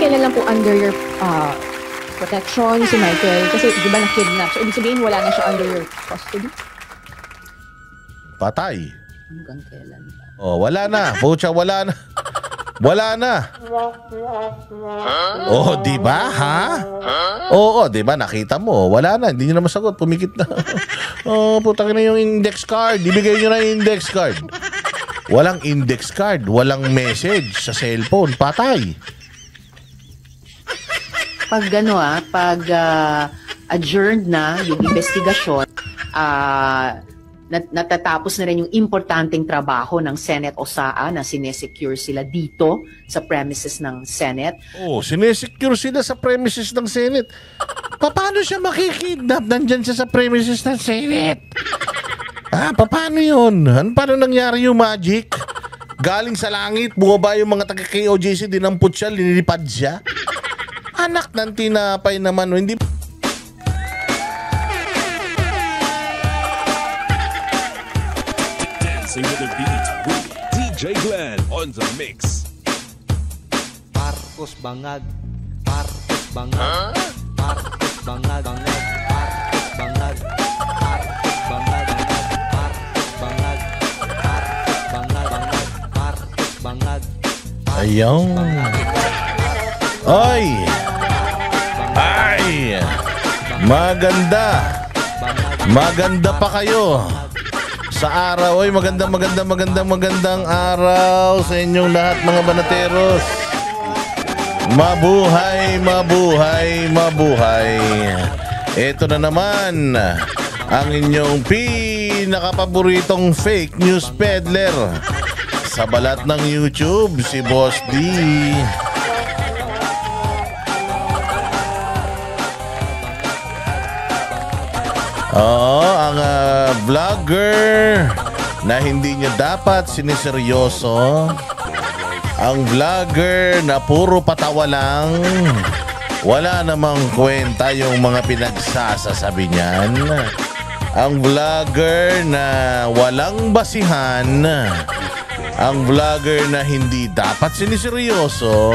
kailan lang po under your protection si Michael? Kasi di ba na-kidnap? So, ibig sabihin, wala na siya under your custody? Patay. Hanggang kailan ba? Oh, wala na. Pucha, wala na. Wala na. Oh, di ba? Ha? Oo, di ba? Nakita mo. Wala na. Hindi nyo na masagot. Pumikit na. Oh, putang na yung index card. Ibigay nyo na yung index card. Walang index card. Walang message sa cellphone. Patay. Pag pag adjourned na yung investigasyon, natatapos na rin yung importanteng trabaho ng Senate OSAA na sinesecure sila dito sa premises ng Senate. Oh, sinesecure sila sa premises ng Senate. Paano siya makikidnap? Nandyan siya sa premises ng Senate. Paano yun? Paano nangyari yung magic? Galing sa langit, bumaba yung mga taga-KOJC, dinampot siya, linilipad siya. Anak ng tinapay naman, hindi. Dancing with the beat with DJ Glenn on the mix. Marcos Bangag, Marcos Bangag, Marcos Bangag, Marcos Bangag, Marcos Bangag, Marcos Bangag, Marcos Bangag, Marcos Bangag. Ayun. Ay! Ay! Maganda! Maganda pa kayo sa araw. Ay, magandang araw sa inyong lahat, mga banateros. Mabuhay, mabuhay, mabuhay. Ito na naman ang inyong pinakapaboritong fake news peddler sa balat ng YouTube, si Boss D. Oo, ang vlogger na hindi niya dapat siniseryoso. Ang vlogger na puro patawa lang. Wala namang kwenta yung mga pinagsasasabi niyan. Ang vlogger na walang basihan. Ang vlogger na hindi dapat siniseryoso.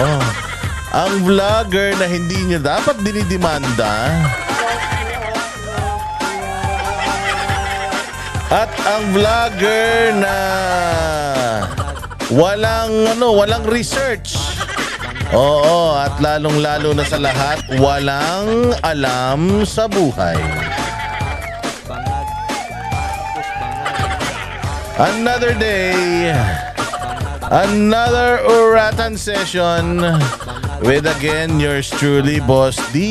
Ang vlogger na hindi niya dapat dinidimanda. At ang vlogger na walang research. Oo, at lalong-lalo na sa lahat, walang alam sa buhay. Another day, another Uratan session with again yours truly, Boss D.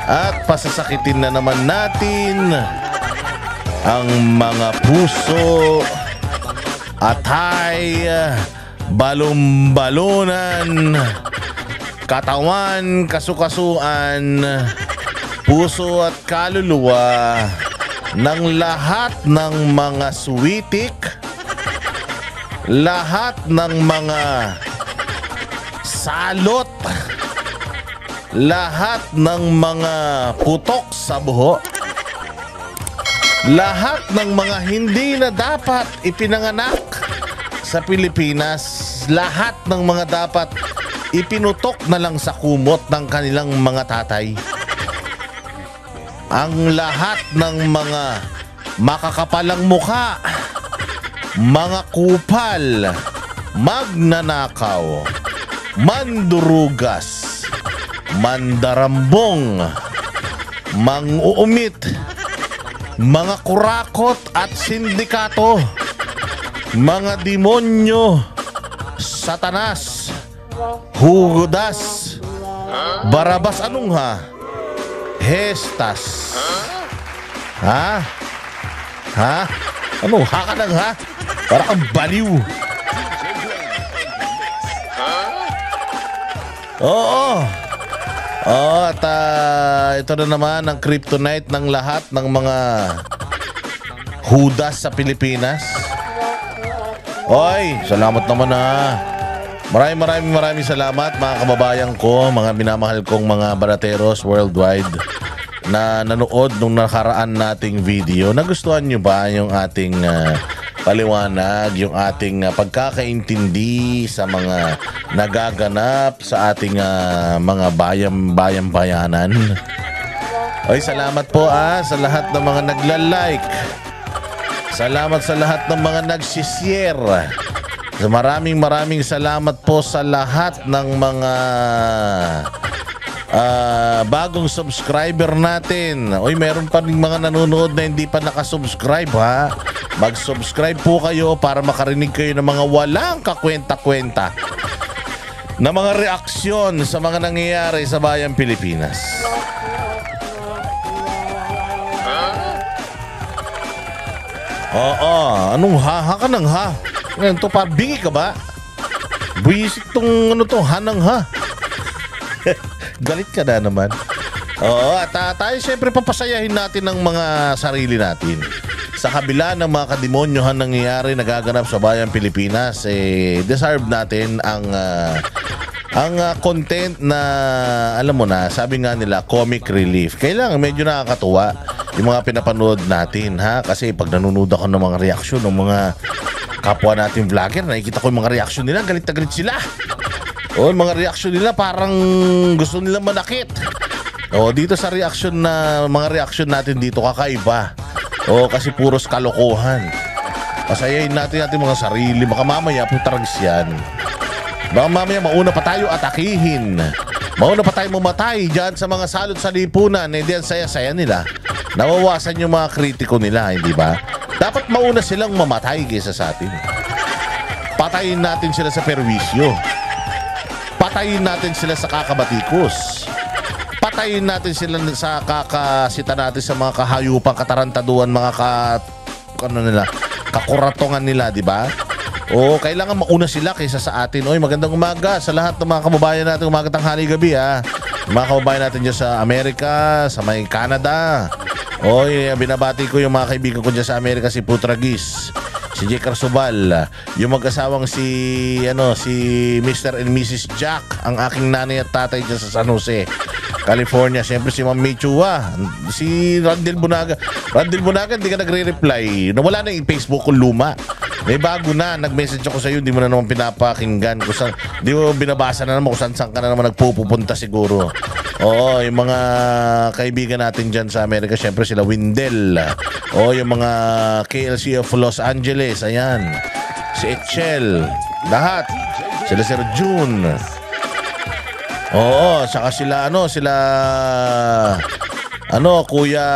At pasasakitin na naman natin ang mga puso, atay, balon-balonan, katawan, kasukasuan, puso at kaluluwa ng lahat ng mga suwitik, lahat ng mga salot, lahat ng mga putok sa buho, lahat ng mga hindi na dapat ipinanganak sa Pilipinas, lahat ng mga dapat ipinutok na lang sa kumot ng kanilang mga tatay. Ang lahat ng mga makakapalang mukha, mga kupal, magnanakaw, mandurugas, mandarambong, mang-uumit, mga kurakot at sindikato, mga demonyo, satanas, Judas, Barabas, anong ha? Hestas. Ha? Ha? Ano? Ha ka lang ha? Para kang baliw. Oo. Oh, at ito na naman ang kryptonite ng lahat ng mga Judas sa Pilipinas. Oy, salamat naman ha. Maraming salamat mga kababayan ko, mga minamahal kong mga banateros worldwide na nanood nung nakaraan nating video. Nagustuhan nyo ba yung ating paliwanag yung ating pagkakaintindi sa mga nagaganap sa ating mga bayan-bayanan. Oy, salamat po sa lahat ng mga nagla-like. Salamat sa lahat ng mga nagsishare. Maraming salamat po sa lahat ng mga bagong subscriber natin. Oy, meron pa rin mga nanonood na hindi pa nakasubscribe ha. Mag-subscribe po kayo para makarinig kayo ng mga walang kakwenta-kwenta na mga reaksyon sa mga nangyayari sa bayang Pilipinas. Oo, anong ha ka nang ha? Ngayon to, bingi ka ba? Buisit tong hanang ha. Galit ka na naman. Oo, at tayo siyempre papasayahin natin ng mga sarili natin. Sa kabila ng mga kademonyohan nangyayari nagaganap sa bayang Pilipinas, deserve natin ang content na, alam mo na, sabi nga nila, comic relief. Kailangan medyo nakakatuwa yung mga pinapanood natin, ha? Kasi pag nanonood ako ng mga reaksyon ng mga kapwa natin vlogger, nakikita ko yung mga reaksyon nila, galit na galit sila. O, yung mga reaksyon nila parang gusto nila manakit. O, dito sa reaksyon na, mga reaksyon natin dito, kakaiba. O, kasi puros kalokohan. Pasayahin natin mga sarili, baka mamaya putaragis yan. Baka mamaya mauna pa tayo atakihin. Mauna pa tayo mamatay dyan sa mga salot sa lipunan. Hindi yan saya-saya nila. Nawawasan yung mga kritiko nila, hindi ba? Dapat mauna silang mamatay kaysa sa atin. Patayin natin sila sa perwisyo. Patayin natin sila sa kakabatikos. Patayin natin sila sa kakasita natin sa mga kahayupang katarantaduan, mga kakuratongan nila, di ba? O, kailangan mauna sila kaysa sa atin. Oy, magandang umaga sa lahat ng mga kababayan natin, umaga, tanghali, gabi ha. Mga kababayan natin dyan sa Amerika, sa may Canada. Oy, binabati ko yung mga kaibigan ko dyan sa Amerika, si Putragis, si Jake Arsobal, yung mag-asawang si Mr. and Mrs. Jack, ang aking nanay at tatay dyan sa San Jose, California. Siyempre si Ma'am May Chua, si Randel Bunaga. Randel Bunaga, hindi ka nagre-reply. Nawala na yung Facebook ko, luma. May bago na, nag-message ako sa iyo, hindi mo na naman pinapakinggan. Hindi mo binabasa na naman kung saan ka na naman nagpupunta siguro. Oo, yung mga kaibigan natin dyan sa Amerika, syempre sila Windel. Oo, yung mga KLC of Los Angeles, ayan. Si Echel, lahat. Sila Sir June. Oo, saka sila, Kuya,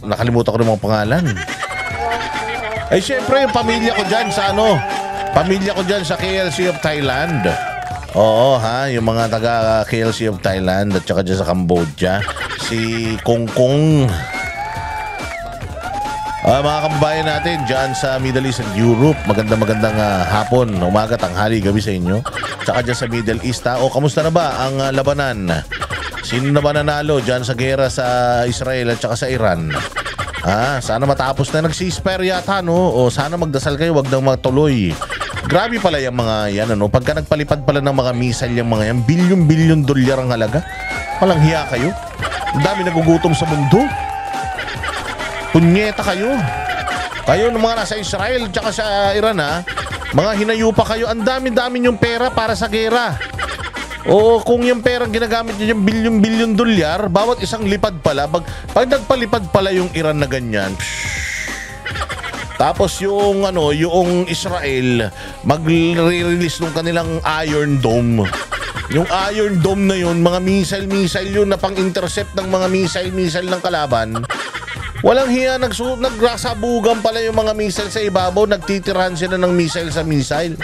nakalimutan ko ng mga pangalan. Ay, syempre, yung pamilya ko dyan sa pamilya ko dyan sa KLC of Thailand. Oo, ha, yung mga taga KLC of Thailand at saka dyan sa Cambodia. Si Kongkong. Mga kababayan natin dyan sa Middle East and Europe, magandang hapon, umaga, tanghali, gabi sa inyo. Tsaka dyan sa Middle East, o kamusta na ba ang labanan? Sino na ba nanalo dyan sa gera sa Israel at saka sa Iran? Sana matapos na, nag-ceasefire yata, no? O sana magdasal kayo, wag nang matuloy. Grabe pala yung mga yan, pagka nagpalipad pala ng mga missile yung mga yan, bilyon-bilyon dolyar ang halaga. Walang hiya kayo. Ang dami nagugutom sa mundo. Punyeta kayo. Kayo ng mga nasa Israel at sa Iran, mga hinayupa kayo, ang dami-dami yung pera para sa gera. Oo, kung yung perang ginagamit nyo yung bilyon-bilyon dolyar, bawat isang lipad pala, pag nagpalipad pala yung Iran na ganyan, tapos yung Israel, magre-release ng kanilang Iron Dome. Yung Iron Dome na yun, mga missile yun na pang-intercept ng mga missile ng kalaban. Walang hiya, nagsasabugan pala yung mga missile sa ibabaw, nagtitirahan sila ng missile sa missile.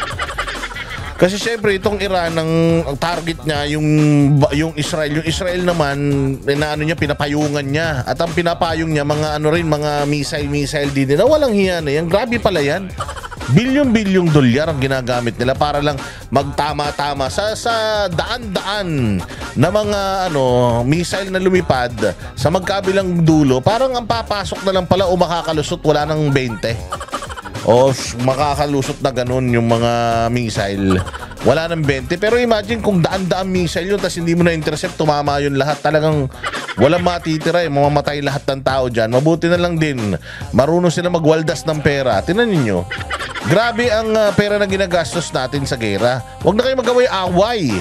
Kasi syempre itong Iran, ang target niya yung Israel. Yung Israel naman, pinapayungan niya. At ang pinapayong niya, mga mga missile din nila. Walang hiya na yan. Grabe pala yan. Bilyon-bilyong dolyar ang ginagamit nila para lang magtama-tama sa daan-daan na mga missile na lumipad sa magkabilang dulo. Parang ang papasok na lang pala o makakalusot, wala nang 20. O makakalusot na ganun yung mga missile. Wala nang 20. Pero imagine kung daan-daan missile yun, tapos hindi mo na-intercept, tumama yun lahat. Talagang Walang matitira eh, mamamatay lahat ng tao dyan. Mabuti na lang din, marunong sila magwaldas ng pera. Tingnan ninyo, grabe ang pera na ginagastos natin sa gera. Huwag na kayo mag-away-away.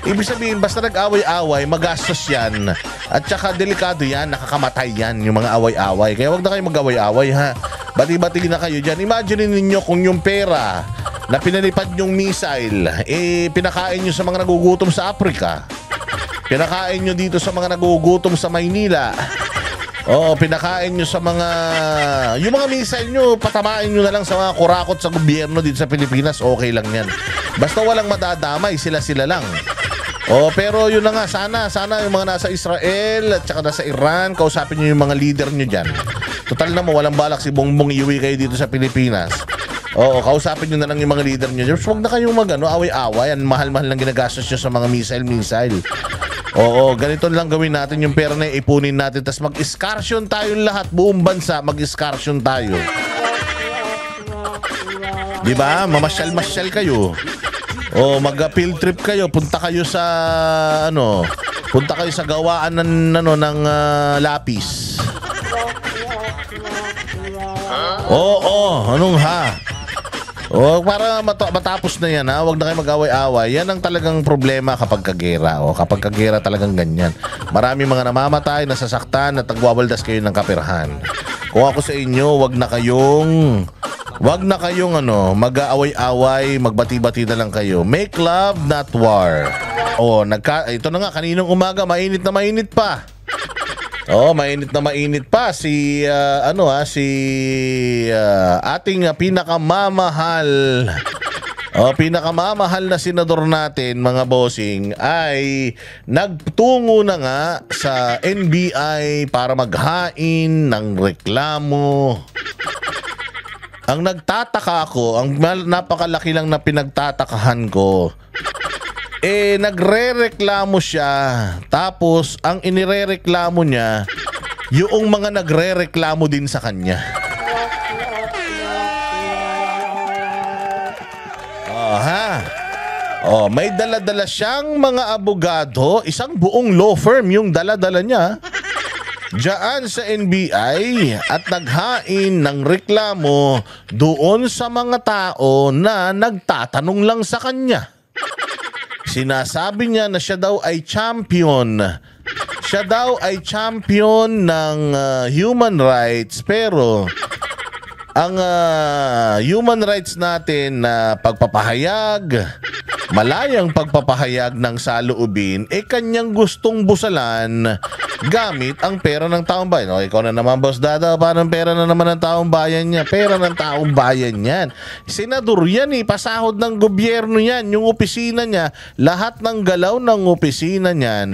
Ibig sabihin, basta nag-away-away, magastos yan. At saka delikado yan, nakakamatay yan, yung mga away-away. Kaya huwag na kayo mag-away-away, ha. Bati-bati na kayo dyan. Imagine ninyo kung yung pera na pinalipad yung missile, pinakain nyo sa mga nagugutom sa Africa. Pinakain nyo dito sa mga nagugutom sa Maynila. Oo, pinakain nyo sa mga... Yung mga missile nyo, patamain nyo na lang sa mga kurakot sa gobyerno dito sa Pilipinas. Okay lang yan. Basta walang madadamay, sila-sila lang. Oh, pero yun na nga, sana yung mga nasa Israel at saka nasa Iran, kausapin nyo yung mga leader nyo dyan. Total na mo, walang balak si Bongbong iuwi kayo dito sa Pilipinas. Oo, kausapin nyo na lang yung mga leader nyo. Huwag na kayong away-away. Ang mahal-mahal lang ginagastos nyo sa mga missile. Oo, ganito lang gawin natin yung pera na ipunin natin. Tapos mag-excursion tayo lahat, buong bansa, mag-excursion tayo. Diba? Mamasyal-masyal kayo. O mag-field trip kayo, punta kayo sa gawaan ng lapis. Oo, anong ha? O, para matapos na yan, ha? Huwag na kayo mag-away-away. Yan ang talagang problema kapag kagera. O, kapag kagera talagang ganyan. Marami mga namamatay, nasasaktan, at nagwawaldas kayo ng kapirahan. Kung ako sa inyo, wag na kayong mag-aaway-away, magbati-bati na lang kayo. Make love, not war. O, ito na nga, kaninang umaga, mainit na mainit pa. Oh, mainit na mainit pa si ating pinakamamahal na senador natin, mga bossing, ay nagtungo na nga sa NBI para maghain ng reklamo. Ang nagtataka ako, ang napakalaki lang na pinagtatakahan ko, nagrereklamo siya. Tapos, ang inirereklamo niya, yung mga nagrereklamo din sa kanya. May dala-dala siyang mga abogado, isang buong law firm yung dala-dala niya diyan sa NBI at naghain ng reklamo doon sa mga tao na nagtatanong lang sa kanya. Sinasabi niya na siya daw ay champion. Siya daw ay champion ng human rights, pero ang human rights natin na pagpapahayag, malayang pagpapahayag ng saloobin, kanyang gustong busalan gamit ang pera ng taong bayan. O, ikaw na naman, Boss Dada, parang pera na naman ng taong bayan niya. Pera ng taong bayan yan. Senador yan pasahod ng gobyerno yan. Yung opisina niya, lahat ng galaw ng opisina niyan,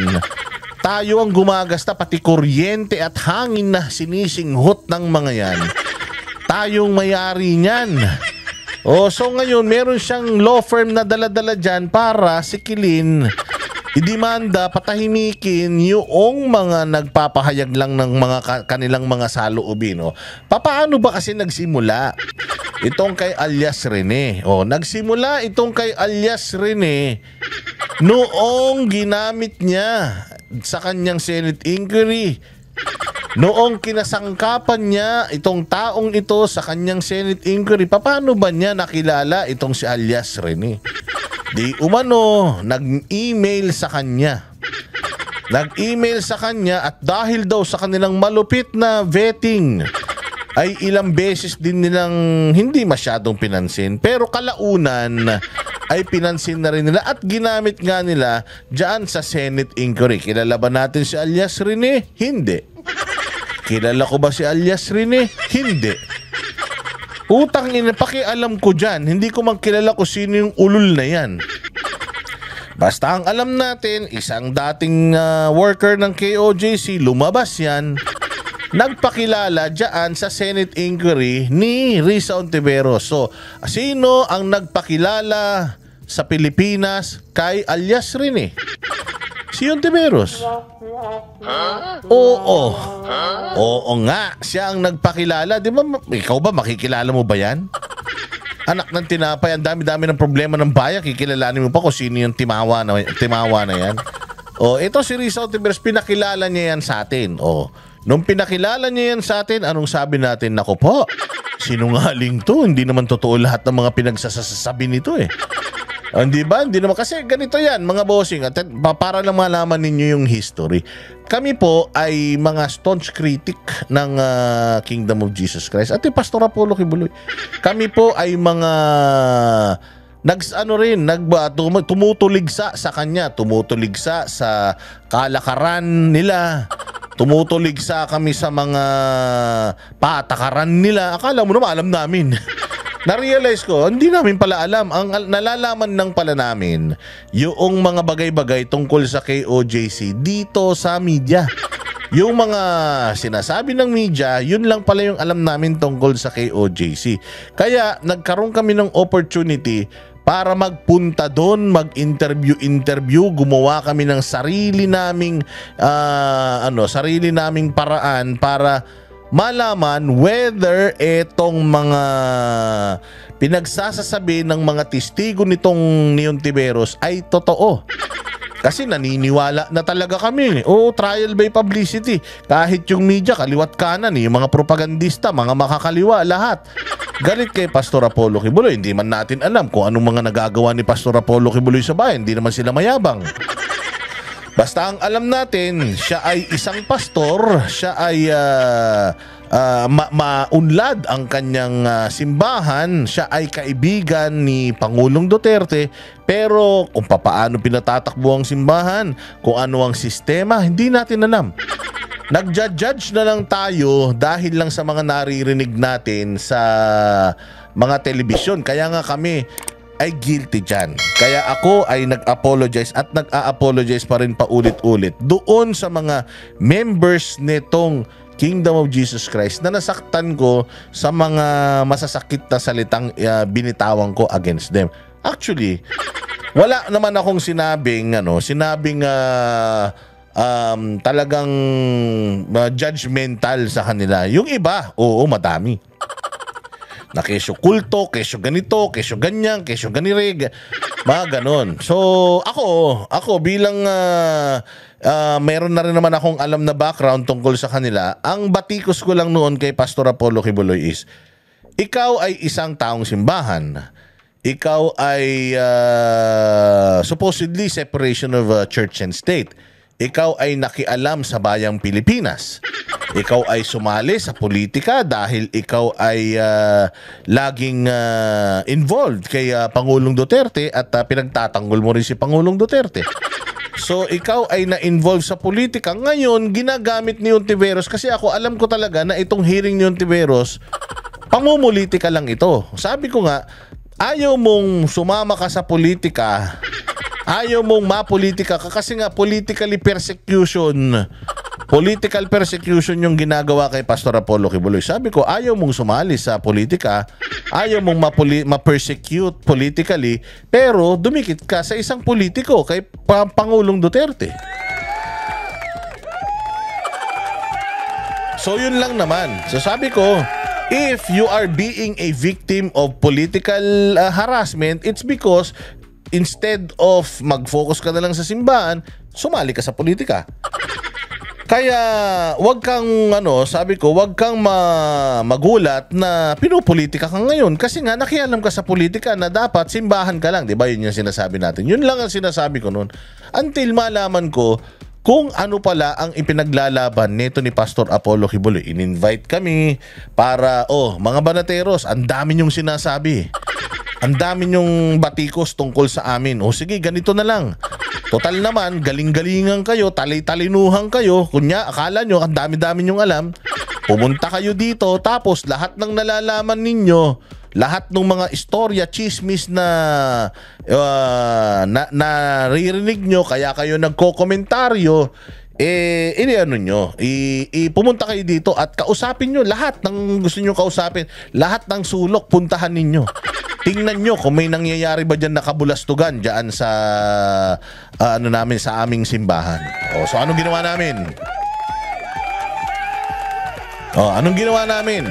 tayo ang gumagasta, pati kuryente at hangin na sinisinghot ng mga yan. Tayong mayari niyan. So ngayon, meron siyang law firm na dala-dala dyan para sikilin, idimanda, patahimikin yung mga nagpapahayag lang ng mga kanilang mga saloobin. Paano ba kasi nagsimula itong kay alias Rene? Nagsimula itong kay alias Rene noong ginamit niya sa kanyang Senate inquiry. Noong kinasangkapan niya itong taong ito sa kanyang Senate inquiry, paano ba niya nakilala itong si alias Rene? Di umano, nag-email sa kanya. Nag-email sa kanya at dahil daw sa kanilang malupit na vetting, ay ilang beses din nilang hindi masyadong pinansin. Pero kalaunan ay pinansin na rin nila at ginamit nga nila dyan sa Senate inquiry. Kilala ba natin si alias Rene? Hindi. Kilala ko ba si alias Rene? Hindi. Utang ina, pakialam ko dyan. Hindi ko magkilala kung sino yung ulul na yan. Basta ang alam natin, isang dating worker ng KOJC, lumabas yan, nagpakilala dyan sa Senate inquiry ni Risa Ontiveros. So, sino ang nagpakilala sa Pilipinas kay alias Rene? Si Ontiveros. Oo nga, siya ang nagpakilala. Di ba, ikaw ba, makikilala mo ba yan? Anak ng tinapay, ang dami-dami ng problema ng bayan, kikilalanin mo pa kung sino yung timawa na yan. Ito si Risa Ontiveros, pinakilala niya yan sa atin. Nung pinakilala niya yan sa atin, anong sabi natin? Nako po, sinungaling to. Hindi naman totoo lahat ng mga pinagsasasabi nito eh. Hindi ba? Hindi naman. Kasi ganito yan, mga bossing. At para lang malaman ninyo yung history. Kami po ay mga staunch critic ng Kingdom of Jesus Christ. At yung Pastor Apollo Kibuloy. Kami po ay mga tumutuligsa sa kanya, tumutuligsa sa kalakaran nila, tumutuligsa kami sa mga patakaran nila. Akala mo naman alam namin. Na-realize ko, hindi namin pala alam. Ang nalalaman lang pala namin yung mga bagay-bagay tungkol sa KOJC dito sa media. Yung mga sinasabi ng media, yun lang pala yung alam namin tungkol sa KOJC. Kaya nagkaroon kami ng opportunity para magpunta doon, mag-interview, gumawa kami ng sarili naming paraan para malaman whether etong mga pinagsasasabi ng mga testigo nitong ni Ontiveros ay totoo. Kasi naniniwala na talaga kami. Trial by publicity. Kahit yung media, kaliwat kanan, yung mga propagandista, mga makakaliwa, lahat. Galit kay Pastor Apollo Kibuloy. Hindi man natin alam kung anong mga nagagawa ni Pastor Apollo Kibuloy sa bayan. Hindi naman sila mayabang. Basta ang alam natin, siya ay isang pastor, siya ay maunlad ang kanyang simbahan, siya ay kaibigan ni Pangulong Duterte, pero kung paano pinatatakbo ang simbahan, kung ano ang sistema, hindi natin alam. Nagja-judge na lang tayo dahil lang sa mga naririnig natin sa mga telebisyon. Kaya nga kami ay guilty dyan. Kaya ako ay nag-apologize at nag-a-apologize pa rin paulit-ulit doon sa mga members nitong Kingdom of Jesus Christ na nasaktan ko sa mga masasakit na salitang binitawan ko against them. Actually, wala naman akong sinabing talagang judgmental sa kanila. Yung iba, oo, madami. Na kesyo kulto, kesyo ganito, kesyo ganyan, kesyo ganire, mga ganon. So, ako bilang meron na rin naman akong alam na background tungkol sa kanila, ang batikos ko lang noon kay Pastor Apollo Kibuloy is, ikaw ay isang taong simbahan. Ikaw ay supposedly separation of church and state. Ikaw ay nakialam sa bayang Pilipinas. Ikaw ay sumali sa politika dahil ikaw ay laging involved kay Pangulong Duterte at pinagtatanggol mo rin si Pangulong Duterte. So ikaw ay na-involve sa politika. Ngayon, ginagamit ni Ontiveros kasi ako alam ko talaga na itong hearing ni Ontiveros, pamumulitika lang ito. Sabi ko nga, ayaw mong sumama ka sa politika, ayaw mong mapolitika ka kasi nga political persecution yung ginagawa kay Pastor Apollo Kibuloy. Sabi ko, ayaw mong sumali sa politika, ayaw mong ma-persecute politically, pero dumikit ka sa isang politiko kay Pangulong Duterte. So yun lang naman. So sabi ko, if you are being a victim of political harassment, it's because instead of mag-focus ka na lang sa simbahan, sumali ka sa politika. Kaya wag kang sabi ko, wag kang magulat na pinupolitika ka ngayon kasi nga nakialam ka sa politika na dapat simbahan ka lang, 'di ba? Yun yung sinasabi natin. Yun lang ang sinasabi ko noon. Until malaman ko kung ano pala ang ipinaglalaban nito ni Pastor Apollo Kibuloy. In-invite kami para, mga banateros, ang dami niyong sinasabi. Ang dami niyong batikos tungkol sa amin. Sige, ganito na lang. Total naman, galing-galingan kayo, talay-talinuhan kayo. Kunya, akala nyo, ang dami-dami nyong alam. Pumunta kayo dito, tapos lahat ng nalalaman ninyo, lahat ng mga istorya, chismis na naririnig nyo, kaya kayo nagko-komentaryo, pumunta kayo dito at kausapin nyo lahat ng gusto nyo kausapin, lahat ng sulok, puntahan ninyo. Tingnan nyo kung may nangyayari ba dyan nakabulastugan dyan sa sa aming simbahan. So anong ginawa namin? Anong ginawa namin?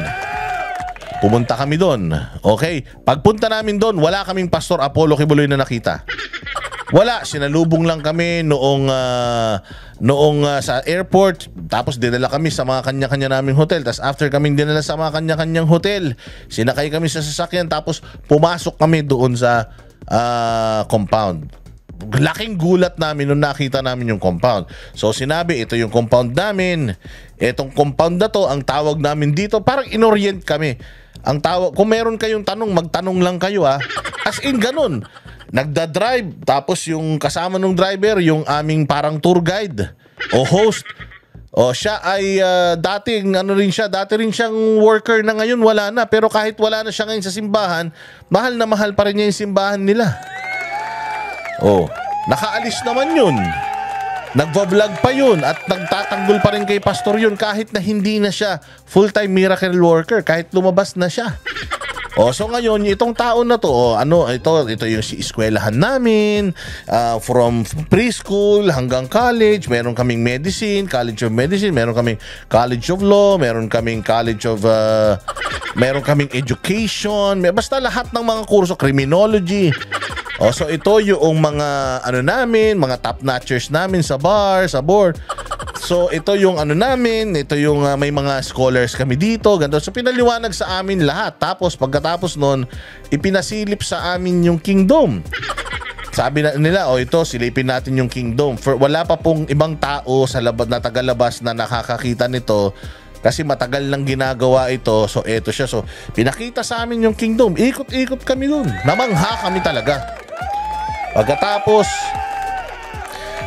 Pumunta kami doon. Okay? Pagpunta namin doon, wala kaming Pastor Apollo Kibuloy na nakita. Wala, sinalubong lang kami noong sa airport, tapos dinala kami sa mga kanya-kanya naming hotel. Tapos after kaming dinala sa mga kanya-kanyang hotel, sinakay kami sa sasakyan, tapos pumasok kami doon sa compound. Laking gulat namin nung nakita namin yung compound. So sinabi, ito yung compound namin. Etong compound na to, ang tawag namin dito, parang inorient kami. Ang tawag, kung meron kayong tanong, magtanong lang kayo As in ganun. Nagda-drive, tapos yung kasama ng driver, yung aming parang tour guide o host. O siya ay dati rin siyang worker na, ngayon wala na. Pero kahit wala na siya ngayon sa simbahan, mahal na mahal pa rin niya yung simbahan nila. Oh, nakaalis naman yun. Nagva-vlog pa yun at nagtatanggol pa rin kay pastor yun kahit na hindi na siya full-time miracle worker, kahit lumabas na siya. So ngayon, itong tao na to, ito yung eskwelahan namin, from preschool hanggang college. Meron kaming medicine, College of Medicine, meron kaming College of Law, meron kaming College of meron kaming education, basta lahat ng mga kurso, criminology. So ito yung mga namin, mga top notchers namin sa bar, sa board. So ito yung namin, ito yung may mga scholars kami dito, ganito. So pinaliwanag sa amin lahat. Tapos pagkatapos nun, ipinasilip sa amin yung kingdom. Sabi nila, ito, silipin natin yung kingdom. Wala pa pong ibang tao sa labas na tagalabas na nakakakita nito kasi matagal lang ginagawa ito. So eto siya. So pinakita sa amin yung kingdom. Ikot-ikot kami dun. Namangha kami talaga. Pagkatapos,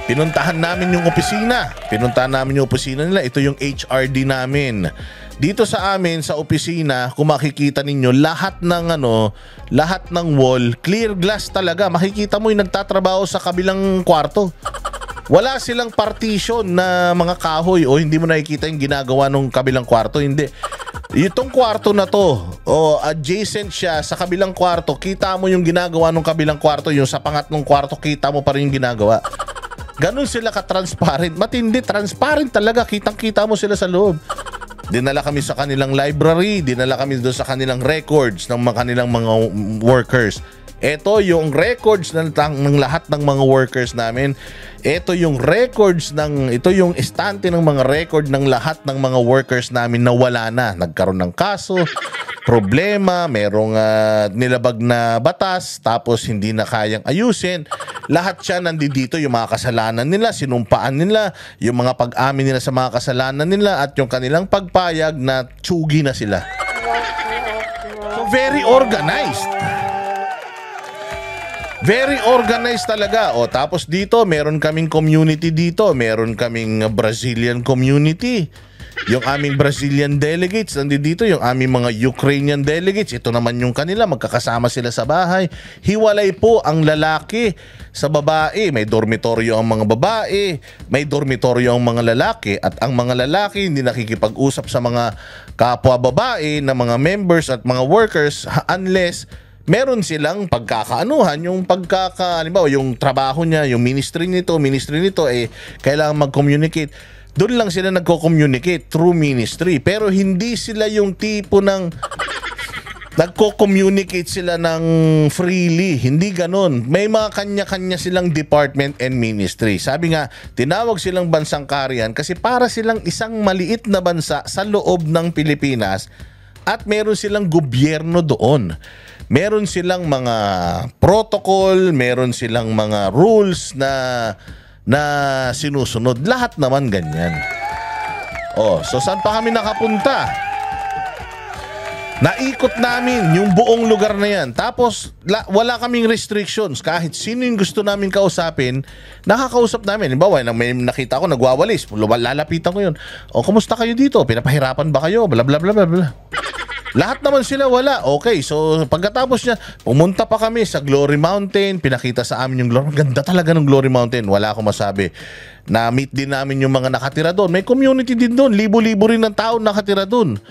pinuntahan namin yung opisina. Nila. Ito yung HRD namin. Dito sa amin, sa opisina, kung makikita ninyo, lahat ng wall, clear glass talaga. Makikita mo yung nagtatrabaho sa kabilang kwarto. Wala silang partition na mga kahoy o hindi mo nakikita yung ginagawa ng kabilang kwarto. Hindi. Itong kwarto na to, adjacent siya sa kabilang kwarto, kita mo yung ginagawa ng kabilang kwarto, yung sa pangatlong kwarto, kita mo pa rin yung ginagawa. Ganun sila ka-transparent. Matindi, transparent talaga. Kitang-kita mo sila sa loob. Dinala kami sa kanilang library, dinala kami doon sa kanilang records ng kanilang mga workers. Ito yung records ng lahat ng mga workers namin. Ito yung estante ng mga record ng lahat ng mga workers namin na wala na. Nagkaroon ng kaso, problema, merong nilabag na batas, tapos hindi na kayang ayusin. Lahat siya nandito, yung mga kasalanan nila, sinumpaan nila, yung mga pag-amin nila sa mga kasalanan nila, at yung kanilang pagpayag na tsugi na sila. So very organized. Very organized talaga. Tapos dito, meron kaming community dito. Meron kaming Brazilian community. Yung aming Brazilian delegates, nandito yung aming mga Ukrainian delegates. Ito naman yung kanila, magkakasama sila sa bahay. Hiwalay po ang lalaki sa babae. May dormitoryo ang mga babae, may dormitoryo ang mga lalaki. At ang mga lalaki hindi nakikipag-usap sa mga kapwa babae na mga members at mga workers unless meron silang pagkakaanuhan, halimbawa yung trabaho niya, yung ministry nito, kailangan mag-communicate. Doon lang sila nagko-communicate through ministry. Pero hindi sila yung tipo ng nagko-communicate sila ng freely. Hindi ganon. May mga kanya-kanya silang department and ministry. Sabi nga, tinawag silang bansang kaharian kasi para silang isang maliit na bansa sa loob ng Pilipinas at meron silang gobyerno doon. Meron silang mga protocol, meron silang mga rules na sinusunod. Lahat naman ganyan. So saan pa kami nakapunta? Naikot namin yung buong lugar na yan. Tapos wala kaming restrictions. Kahit sino yung gusto namin kausapin, nakakausap namin. Halimbawa, may nakita ko nagwawalis, lalapitan ko yun. Kumusta kayo dito? Pinapahirapan ba kayo? Bla bla bla bla bla. Lahat naman sila wala. Okay, so pagkatapos niya, pumunta pa kami sa Glory Mountain. Pinakita sa amin yung Glory. Ganda talaga ng Glory Mountain. Wala akong masabi. Na-meet din namin yung mga nakatira doon. May community din doon. Libo-libo rin ng tao nakatira doon.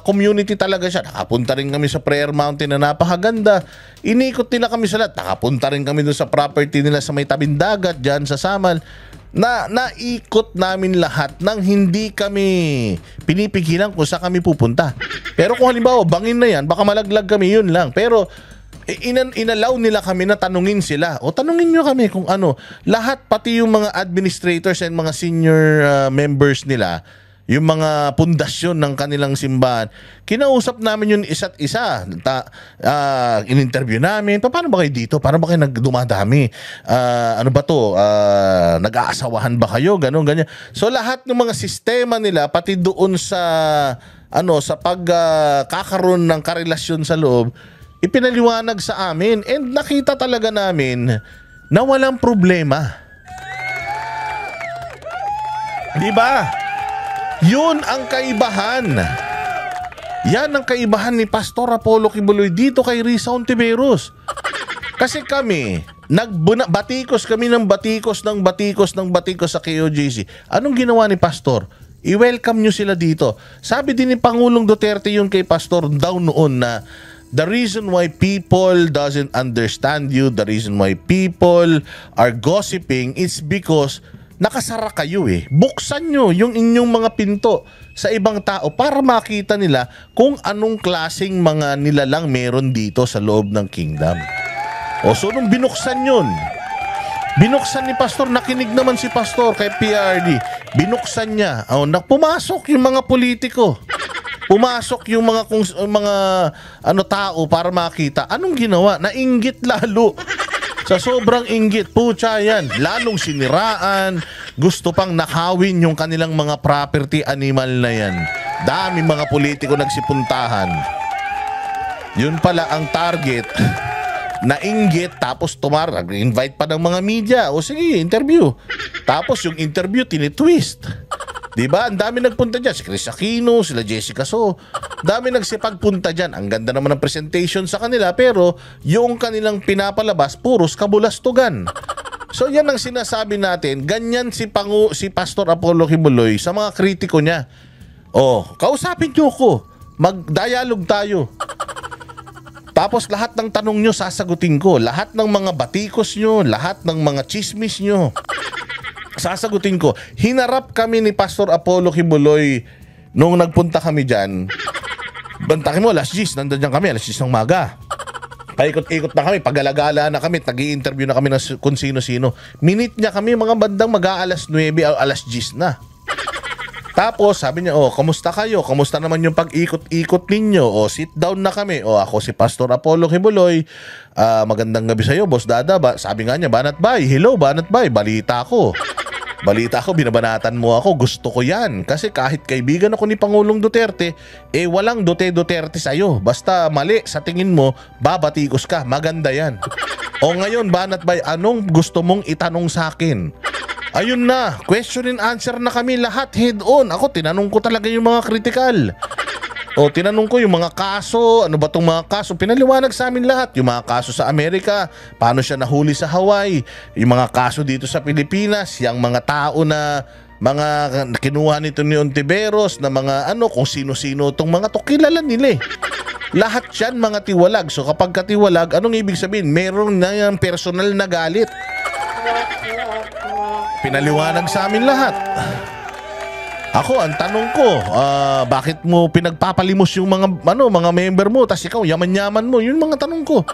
Community talaga siya. Nakapunta rin kami sa Prayer Mountain na napakaganda. Inikot nila kami sa lahat. Nakapunta rin kami doon sa property nila sa may tabing dagat dyan sa Samal. Naikot namin lahat nang hindi kami pinipigilan kung saan kami pupunta. Pero kung halimbawa bangin na yan, baka malaglag kami, yun lang. Pero inalaw nila kami na tanungin sila. O tanungin nyo kami kung ano. Lahat, pati yung mga administrators and mga senior members nila, yung mga pundasyon ng kanilang simbahan, kinausap namin yung isa't isa. In-interview namin, paano ba kayo dito? Paano ba kayo nagdumadami? Ano ba to? Nag-aasawahan ba kayo? Ganon, ganyan. So lahat ng mga sistema nila, pati doon sa sa pagkakaroon ng karelasyon sa loob, ipinaliwanag sa amin. And nakita talaga namin na walang problema. Di ba? Yun ang kaibahan. Yan ang kaibahan ni Pastor Apollo Kibuloy dito kay Risa Ontiveros. Kasi kami, batikos kami ng batikos sa KOJC. Anong ginawa ni Pastor? I-welcome nyo sila dito. Sabi din ni Pangulong Duterte yun kay Pastor daw noon na the reason why people doesn't understand you, the reason why people are gossiping, it's because nakasara kayo eh. Buksan nyo yung inyong mga pinto sa ibang tao para makita nila kung anong klaseng mga nilalang meron dito sa loob ng kingdom. So nung binuksan yun, binuksan ni Pastor, nakinig naman si Pastor kay PRD. Binuksan niya. Pumasok yung mga politiko. Pumasok yung mga tao para makita. Anong ginawa? Nainggit lalo. Sa sobrang inggit, putya yan, lalong siniraan, gusto pang nakawin yung kanilang mga property animal na yan. Dami mga politiko nagsipuntahan. Yun pala ang target, nainggit, tapos invite pa ng mga media. O sige, interview. Tapos yung interview, tinitwist. Diba? Ang dami nagpunta dyan. Si Chris Aquino, sila Jessica So. Dami nagsipagpunta dyan. Ang ganda naman ng presentation sa kanila, pero yung kanilang pinapalabas, puros kabulastugan. So yan ang sinasabi natin. Ganyan si Pastor Apollo Kibuloy sa mga kritiko niya. Kausapin nyo ko. Mag-dialogue tayo. Tapos lahat ng tanong nyo sasagutin ko. Lahat ng mga batikos nyo, lahat ng mga chismis nyo, sasagutin ko. Hinarap kami ni Pastor Apollo Kibuloy nung nagpunta kami dyan. Bantakin mo, alas 10, nandun dyan kami, alas 10 ng maga. Paikot-ikot na kami, pagalagala na kami, nag-i-interview na kami ng kung sino-sino. Minute niya kami, mga bandang mag-aalas 9 o alas 10 na. Tapos sabi niya, kamusta kayo? Kamusta naman yung pag-ikot-ikot ninyo? Sit down na kami. Ako si Pastor Apollo Kibuloy. Magandang gabi sa'yo, Boss Dada. Sabi nga niya, Banat Bay. Hello, Banat Bay. Balita ko, binabanatan mo ako. Gusto ko yan. Kasi kahit kaibigan ako ni Pangulong Duterte, walang Duterte sa'yo. Basta mali sa tingin mo, babatikos ka. Maganda yan. Ngayon, Banat Bay, anong gusto mong itanong sa akin? Ayun na, question and answer na kami lahat, head on. Ako, tinanong ko talaga yung mga critical. Tinanong ko yung mga kaso, ano ba itong mga kaso? Pinaliwanag sa amin lahat. Yung mga kaso sa Amerika, paano siya nahuli sa Hawaii, yung mga kaso dito sa Pilipinas, yung mga tao na mga kinuha nito ni Ontiveros, na mga kung sino-sino itong mga to, kilala nila eh. Lahat yan mga tiwalag. So kapag katiwalag, anong ibig sabihin? Meron na yung personal na galit. Pinaliwanag sa amin lahat. Ako, ang tanong ko, bakit mo pinagpapalimos yung mga member mo, tas ikaw, yaman-yaman mo? Yun mga tanong ko.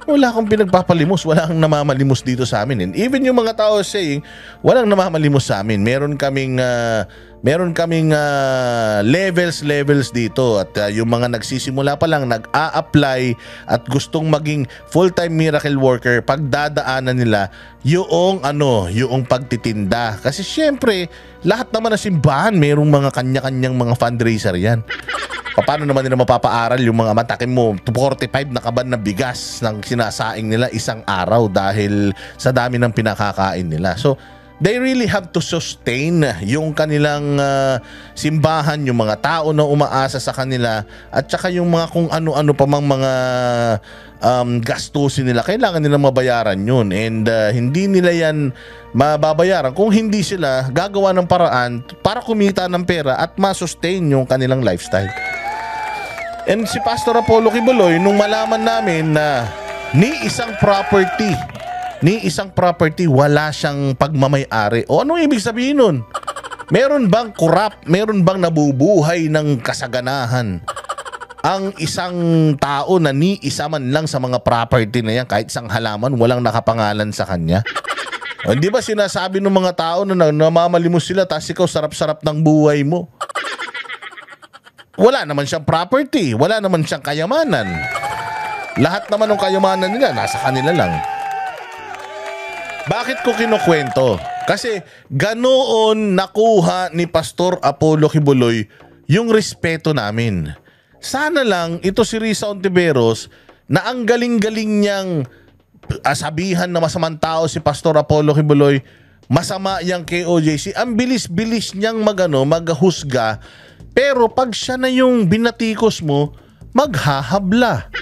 Wala akong pinagpapalimos, wala kang namamalimos dito sa amin. And even yung mga tao saying, walang namamalimos sa amin. Meron kaming levels dito. At yung mga nagsisimula pa lang, nag-a-apply at gustong maging full-time miracle worker, pagdadaanan nila yung pagtitinda. Kasi syempre, lahat naman ng simbahan, merong mga kanya-kanyang mga fundraiser yan. Paano naman nila mapapaaral yung mga matakin mo 45 na kaban na bigas ng sinasaing nila isang araw dahil sa dami ng pinakakain nila. So, they really have to sustain yung kanilang simbahan, yung mga tao na umaasa sa kanila, at saka yung mga kung ano-ano pa mang mga gastusin nila. Kailangan nila mabayaran yun. And hindi nila yan mababayaran kung hindi sila gagawa ng paraan para kumita ng pera at masustain yung kanilang lifestyle. And si Pastor Apollo Kibuloy, nung malaman namin na ni isang property wala siyang pagmamay-ari. Anong ibig sabihin nun? Meron bang corrupt? Meron bang nabubuhay ng kasaganahan? ang isang tao na ni isa man lang sa mga property na yan, kahit isang halaman, walang nakapangalan sa kanya? O, hindi ba sinasabi ng mga tao na namamalimos sila tapos ikaw sarap-sarap ng buhay mo? Wala naman siyang property, wala naman siyang kayamanan. Lahat naman ng kayamanan nila nasa kanila lang. Bakit ko kinukwento? Kasi ganoon nakuha ni Pastor Apollo Kibuloy yung respeto namin. Sana lang ito si Risa Ontiveros na ang galing-galing niyang sabihan na masamang tao si Pastor Apollo Kibuloy, masama yang KOJC. Ang bilis-bilis niyang maghusga, pero pag siya na yung binatikos mo, maghahabla.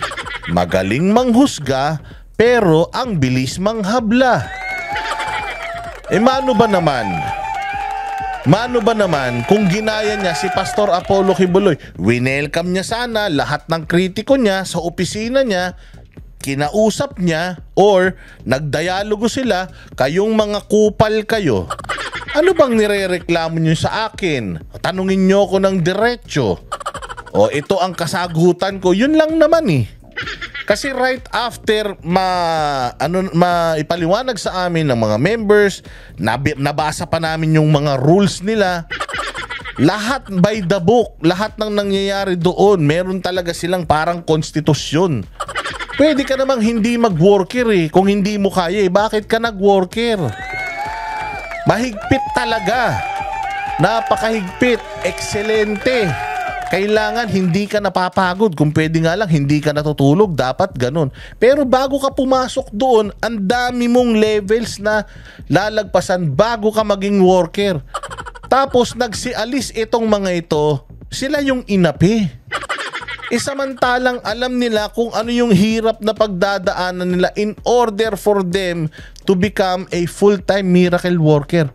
Magaling manghusga, pero ang bilis manghabla. Mano ba naman? Mano ba naman kung ginaya niya si Pastor Apollo Kibuloy? Winelcome niya sana lahat ng kritiko niya sa opisina niya, kinausap niya, or nagdialogo sila, kayong mga kupal kayo. Ano bang nirereklamo niyo sa akin? Tanungin niyo ko ng diretso. O ito ang kasagutan ko, yun lang naman eh. Kasi right after maipaliwanag sa amin ng mga members, nabasa pa namin yung mga rules nila. Lahat by the book, lahat ng nangyayari doon, meron talaga silang parang konstitusyon. Pwede ka namang hindi mag-worker eh. Kung hindi mo kaya eh, bakit ka nag-worker? Mahigpit talaga. Napakahigpit. Excelente. Kailangan hindi ka napapagod. Kung pwede nga lang, hindi ka natutulog. Dapat ganun. Pero bago ka pumasok doon, ang dami mong levels na lalagpasan bago ka maging worker. Tapos nagsialis itong mga ito, sila yung inapi. Samantalang alam nila kung ano yung hirap na pagdadaanan nila in order for them to become a full-time miracle worker.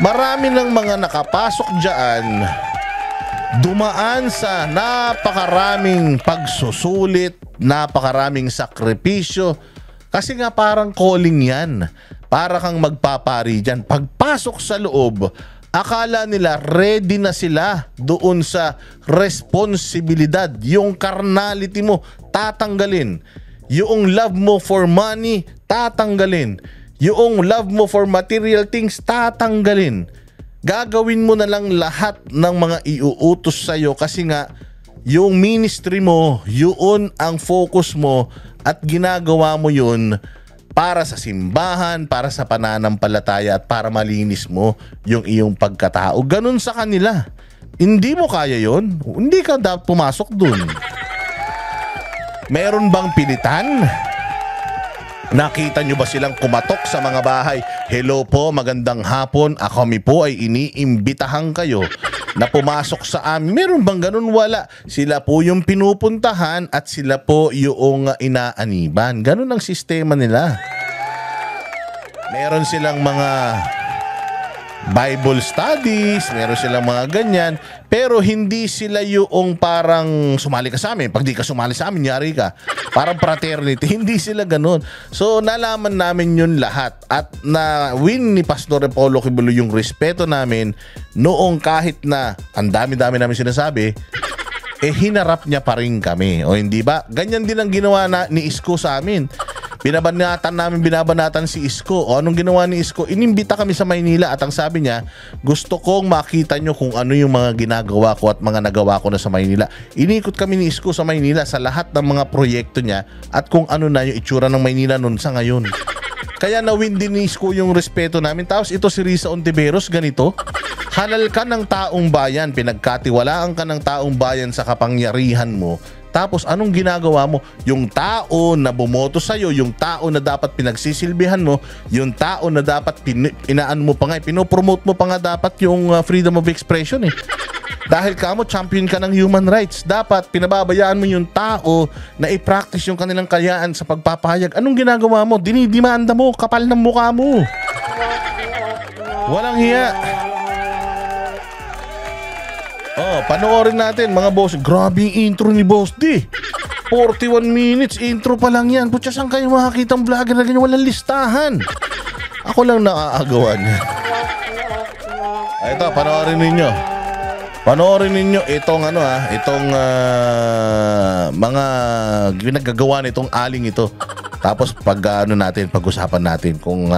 Marami ng mga nakapasok dyan, dumaan sa napakaraming pagsusulit, napakaraming sakripisyo. Kasi nga parang calling yan. Para kang magpapari dyan. Pagpasok sa loob, akala nila ready na sila doon sa responsibilidad. Yung carnality mo, tatanggalin. Yung love mo for money, tatanggalin. Yung love mo for material things, tatanggalin. Gagawin mo na lang lahat ng mga iuutos sa'yo kasi nga yung ministry mo, yun ang focus mo at ginagawa mo yun para sa simbahan, para sa pananampalataya at para malinis mo yung iyong pagkatao. Ganun sa kanila. Hindi mo kaya yun, hindi ka dapat pumasok dun. Meron bang pilitan? Nakita nyo ba silang kumatok sa mga bahay? Hello po, magandang hapon. Kami po ay iniimbitahan kayo na pumasok sa amin. Meron bang ganun? Wala. Sila po yung pinupuntahan at sila po yung inaaniban. Ganun ang sistema nila. Meron silang mga Bible studies, meron silang mga ganyan, pero hindi sila yung parang sumali ka sa amin. Pag di ka sumali sa amin, yari ka. Parang fraternity. Hindi sila ganun. So, nalaman namin yun lahat. At na-win ni Pastor Apollo Kibuloy yung respeto namin noong kahit na ang dami-dami namin sinasabi, hinarap niya pa rin kami. O hindi ba? Ganyan din ang ginawa ni Isko sa amin. Binabanatan si Isko. O anong ginawa ni Isko? Inimbita kami sa Maynila at ang sabi niya, gusto kong makita nyo kung ano yung mga ginagawa ko at mga nagawa ko na sa Maynila. Inikot kami ni Isko sa Maynila sa lahat ng mga proyekto niya at kung ano na yung itsura ng Maynila noon sa ngayon. Kaya na-win din ni Isko yung respeto namin. Tapos ito si Risa Ontiveros, ganito. Halal ka ng taong bayan, pinagkatiwalaan ka ng taong bayan sa kapangyarihan mo. Tapos anong ginagawa mo? Yung tao na bumoto sa'yo, yung tao na dapat pinagsisilbihan mo, yung tao na dapat inaan mo pa nga, pinopromote mo pa nga dapat yung freedom of expression eh. Dahil kamo champion ka ng human rights, dapat pinababayaan mo yung tao na i-practice yung kanilang kayaan sa pagpapahayag. Anong ginagawa mo? Dinidimanda mo, kapal ng mukha mo. Walang hiya. Oh, panoorin natin mga boss. Grabe yung intro ni Boss D. 41 minutes intro pa lang yan. Putya, saan kayo makakita ang vlogger na ganyan? Walang listahan. Ako lang naaagawan. Ito, panoorin ninyo. Panoorin ninyo itong mga ginagawa nitong aling ito. Tapos pag-usapan natin kung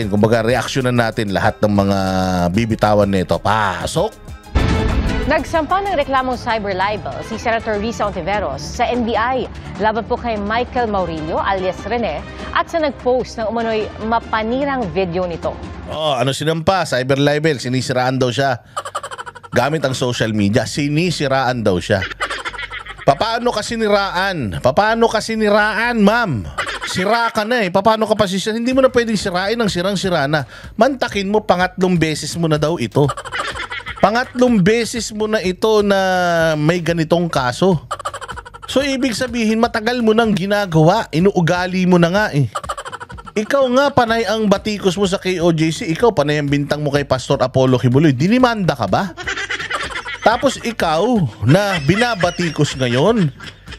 kumbaga reaksyonan natin lahat ng mga bibitawan nito. Pasok! Nagsampa ng reklamong cyber libel si Senator Risa Ontiveros sa NBI laban po kay Michael Maurilio alias Rene at sa nagpost ng umano'y mapanirang video nito. Sinampa? Cyber libel. Sinisiraan daw siya. Gamit ang social media. Sinisiraan daw siya. Paano ka siniraan, ma'am? Sira ka na eh. Paano ka pa sisira? Hindi mo na pwedeng sirain ng sirang-sira na. Mantakin mo, pangatlong beses mo na daw ito. Pangatlong beses mo na ito na may ganitong kaso. So, ibig sabihin, matagal mo nang ginagawa. Inuugali mo na nga eh. Ikaw nga, panay ang batikos mo sa KOJC. Ikaw, panay ang bintang mo kay Pastor Apollo Kibuloy. Dinimanda ka ba? Tapos ikaw na binabatikos ngayon,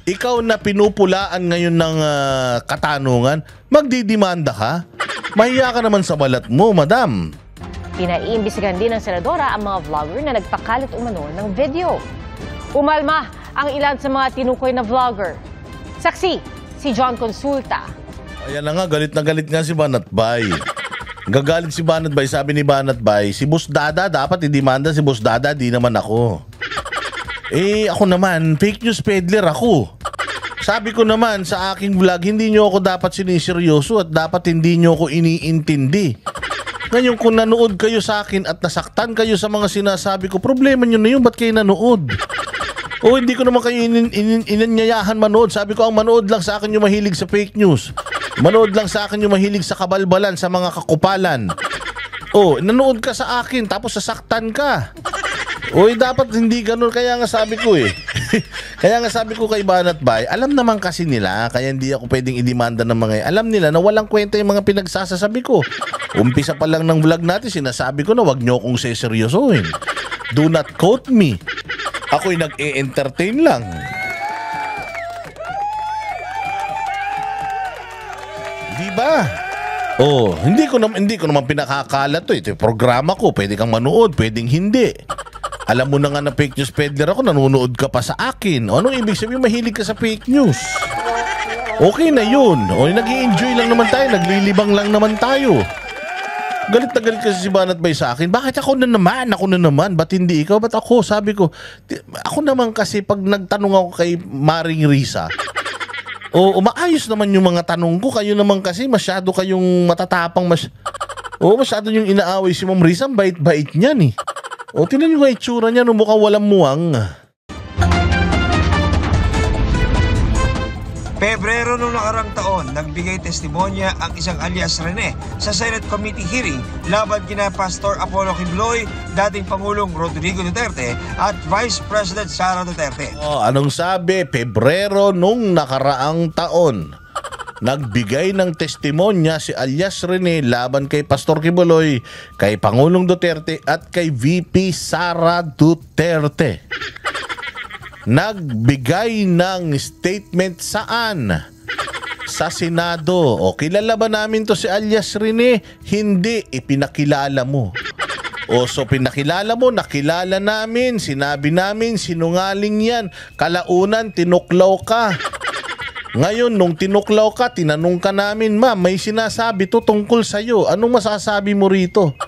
ikaw na pinupulaan ngayon ng katanungan, magdidimanda ka? Mahiya ka naman sa balat mo, madam. Pinaiimbisigan din ng senadora ang mga vlogger na nagpakalat umano ng video. Umalma ang ilan sa mga tinukoy na vlogger. Saksi, si John Consulta. Ayan na nga, galit na galit nga si Banatbay. Gagalit si Banatbay, sabi ni Banatbay, si Boss Dada, dapat idimanda si Boss Dada, di naman ako. Ako naman, fake news peddler ako. Sabi ko naman sa aking vlog, hindi nyo ako dapat siniseryoso at dapat hindi nyo ako iniintindi. Ngayon kung nanood kayo sa akin at nasaktan kayo sa mga sinasabi ko, problema nyo na yun, ba't kayo nanood? Hindi ko naman kayo inanyayahan manood. Sabi ko, ang manood lang sa akin yung mahilig sa fake news. Manood lang sa akin yung mahilig sa kabalbalan, sa mga kakupalan. Nanood ka sa akin tapos sasaktan ka. Dapat hindi ganun. Kaya nga sabi ko Kaya nga sabi ko kay Banatbay, alam naman kasi nila, kaya hindi ako pwedeng idemanda ng mga alam nila na walang kwenta yung mga pinagsasasabi ko. Umpisa pa lang ng vlog natin, sinasabi ko na wag nyo akong seseryosohin. Do not quote me. Ako'y nag-e-entertain lang. Diba? Hindi ko naman pinakakalat to. Ito yung programa ko. Pwede kang manood, pwedeng hindi. Alam mo na nga na fake news peddler ako, nanonood ka pa sa akin. Anong ibig sabihin, mahilig ka sa fake news? Okay na yun. Nag-i-enjoy lang naman tayo, naglilibang lang naman tayo. Galit na galit kasi si Banatbay sa akin. Bakit ako na naman? Ba't hindi ikaw? Ba't ako? Sabi ko, ako naman kasi pag nagtanong ako kay Maring Risa, umaayos naman yung mga tanong ko. Kayo naman kasi masyado kayong matatapang. Masyado yung inaaway si Ma'am Risa. Bait-bait niyan eh. Tingnan nyo nga itsura niya, mukhang walang muwang. Pebrero noong nakarang taon, nagbigay testimonya ang isang alias Rene sa Senate Committee hearing laban kina Pastor Apollo Kibuloy, dating Pangulong Rodrigo Duterte at Vice President Sara Duterte. Anong sabi? Pebrero noong nakaraang taon, nagbigay ng testimonya si alias Rene laban kay Pastor Kibuloy, kay Pangulong Duterte at kay VP Sara Duterte. Nagbigay ng statement saan? Sa Senado. Kilala ba namin to si alias Rene? Hindi, ipinakilala mo. So pinakilala mo, nakilala namin, sinabi namin, sinungaling yan. Kalaunan, tinuklaw ka. Ngayon, nung tinuklaw ka, tinanong ka namin, ma'am, may sinasabi to tungkol sa'yo. Anong masasabi mo rito?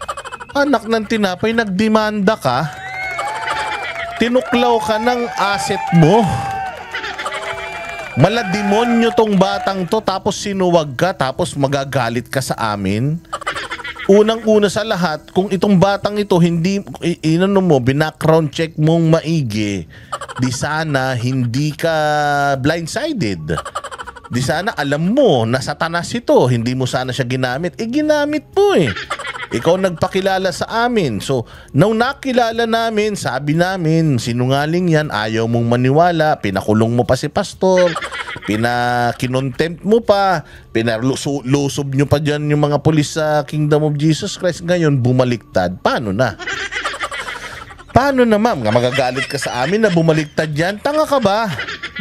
Anak ng tinapay, nagdemanda ka? Tinuklaw ka ng asset mo? Malademonyo tong batang to, tapos sinuwag ka, tapos magagalit ka sa amin? Unang-una sa lahat, kung itong batang ito hindi binackground check mong maigi, di sana hindi ka blindsided. Di sana alam mo na satanas ito, hindi mo sana siya ginamit. Ginamit mo eh. Ikaw nagpakilala sa amin. So, nung nakilala namin, sabi namin, sinungaling yan, ayaw mong maniwala, pinakulong mo pa si pastor, kinotempt mo pa, pinalusob nyo pa dyan yung mga pulis sa Kingdom of Jesus Christ. Ngayon, bumaliktad. Paano na? Paano na, ma'am? Magagalit ka sa amin na bumaliktad yan? Tanga ka ba?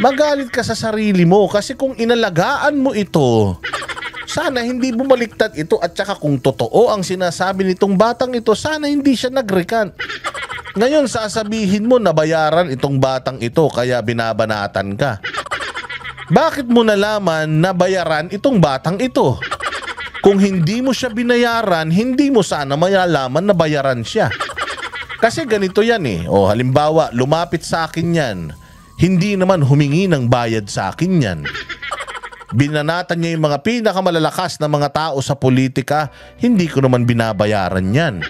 Magalit ka sa sarili mo kasi kung inalagaan mo ito sana hindi bumaliktad ito at saka kung totoo ang sinasabi nitong batang ito, sana hindi siya nag-recant. Ngayon sasabihin mo nabayaran itong batang ito kaya binabanatan ka. Bakit mo nalaman na bayaran itong batang ito? Kung hindi mo siya binayaran, hindi mo sana malalaman na bayaran siya. Kasi ganito yan eh. O halimbawa, lumapit sa akin yan. Hindi naman humingi ng bayad sa akin yan. Binanatan niya yung mga pinakamalalakas na mga tao sa politika, hindi ko naman binabayaran yan.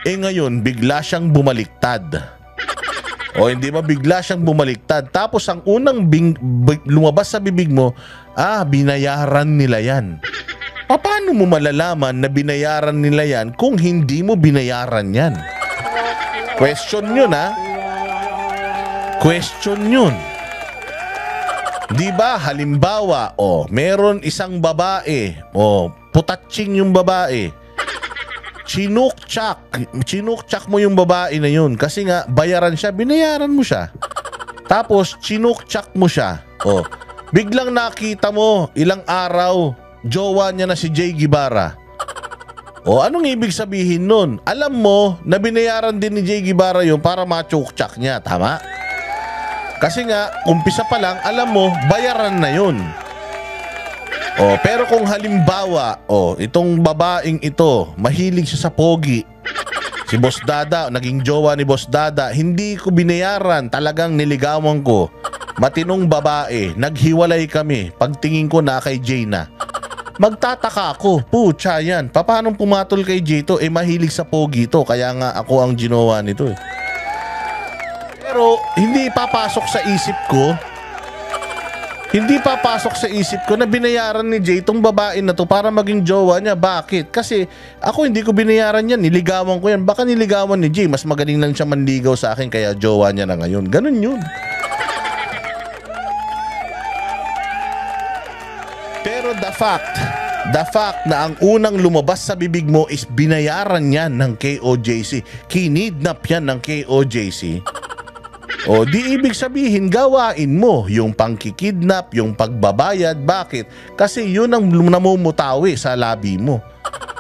Eh ngayon, bigla siyang bumaliktad. O hindi ba bigla siyang bumaliktad? Tapos ang unang lumabas sa bibig mo, binayaran nila yan. Paano mo malalaman na binayaran nila yan kung hindi mo binayaran yan? Question yun Question yun. Di ba halimbawa, meron isang babae, putatsing yung babae. Chinukchak mo yung babae na yun kasi nga bayaran siya, binayaran mo siya. Tapos chinukchak mo siya. Biglang nakita mo ilang araw, jowa niya na si Jay Guevara. Anong ibig sabihin nun? Alam mo na binayaran din ni Jay Guevara yun para machukchak niya, tama? Kasi nga, umpisa pa lang, alam mo, bayaran na yun. Pero kung halimbawa, itong babaeng ito, mahilig siya sa pogi. Si Boss Dada, naging jowa ni Boss Dada, hindi ko binayaran, talagang niligawan ko. Matinong babae, naghiwalay kami, pagtingin ko na kay Jay na. Magtataka ako, pucha yan, paano pumatol kay Jay to? Mahilig sa pogi to, kaya nga ako ang ginawa nito eh. Pero hindi papasok sa isip ko, na binayaran ni Jay itong babae na to para maging jowa niya. Bakit? Kasi ako hindi ko binayaran yan, niligawan ko yan. Baka niligawan ni Jay, mas magaling lang siya manligaw sa akin kaya jowa niya na ngayon. Ganun yun. Pero the fact na ang unang lumabas sa bibig mo is binayaran yan ng KOJC, kinidnap yan ng KOJC, di ibig sabihin gawain mo yung pangkikidnap, yung pagbabayad. Bakit? Kasi yun ang namumutawi sa labi mo.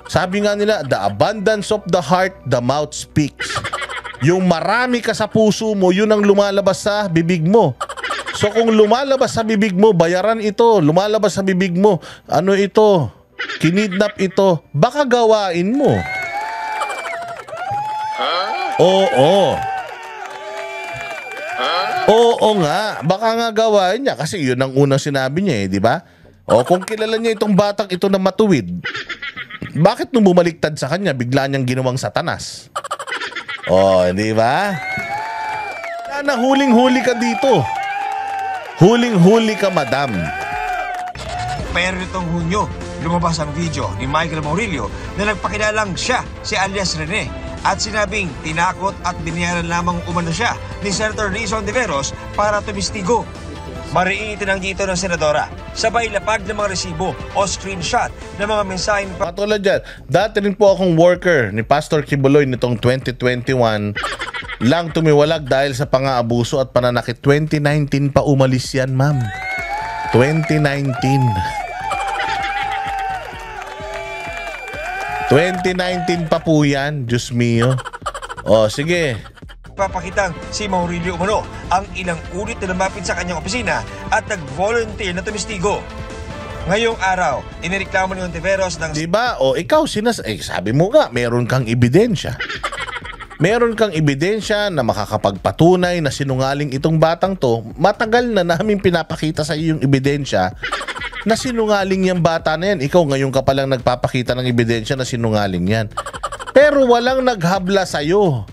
Sabi nga nila, the abundance of the heart, the mouth speaks. Yung marami ka sa puso mo, yun ang lumalabas sa bibig mo. So kung lumalabas sa bibig mo, bayaran ito, lumalabas sa bibig mo, ano ito, kinidnap ito, baka gawain mo. Oo nga, baka nga gawain niya kasi yun ang unang sinabi niya di ba? Kung kilala niya itong batang ito na matuwid, bakit nung bumaliktad sa kanya, bigla niyang ginawang satanas? Di ba? Na huling-huli ka dito. Huling-huli ka, madam. Pero nitong Hunyo, lumabas ang video ni Michael Maurilio na nagpakilalang siya si alias Rene at sinabing tinakot at binayaran lamang umano siya ni Senator Risa Ontiveros para tumistigo. Mariing itinanggi ito ng senadora, sabay lapag ng mga resibo o screenshot ng mga mensahe. Patulad dyan, dati rin po akong worker ni Pastor Kibuloy nitong 2021 lang tumiwalag dahil sa pang-aabuso at pananakit. 2019 pa umalis yan, ma'am. 2019 pa po yan, Diyos mio. Sige. Papakitang si Maurilio umano ang ilang ulit na lumapit sa kanyang opisina at nag-volunteer na tumistigo. Ngayong araw, inireklamo ni Ontiveros ng... Diba? Ikaw, sabi mo nga, meron kang ebidensya. Meron kang ebidensya na makakapagpatunay na sinungaling itong batang to. Matagal na namin pinapakita sa iyo yung ebidensya na sinungaling yung bata na yan. Ikaw ngayon ka palang nagpapakita ng ebidensya na sinungaling yan. Pero walang naghabla sa'yo.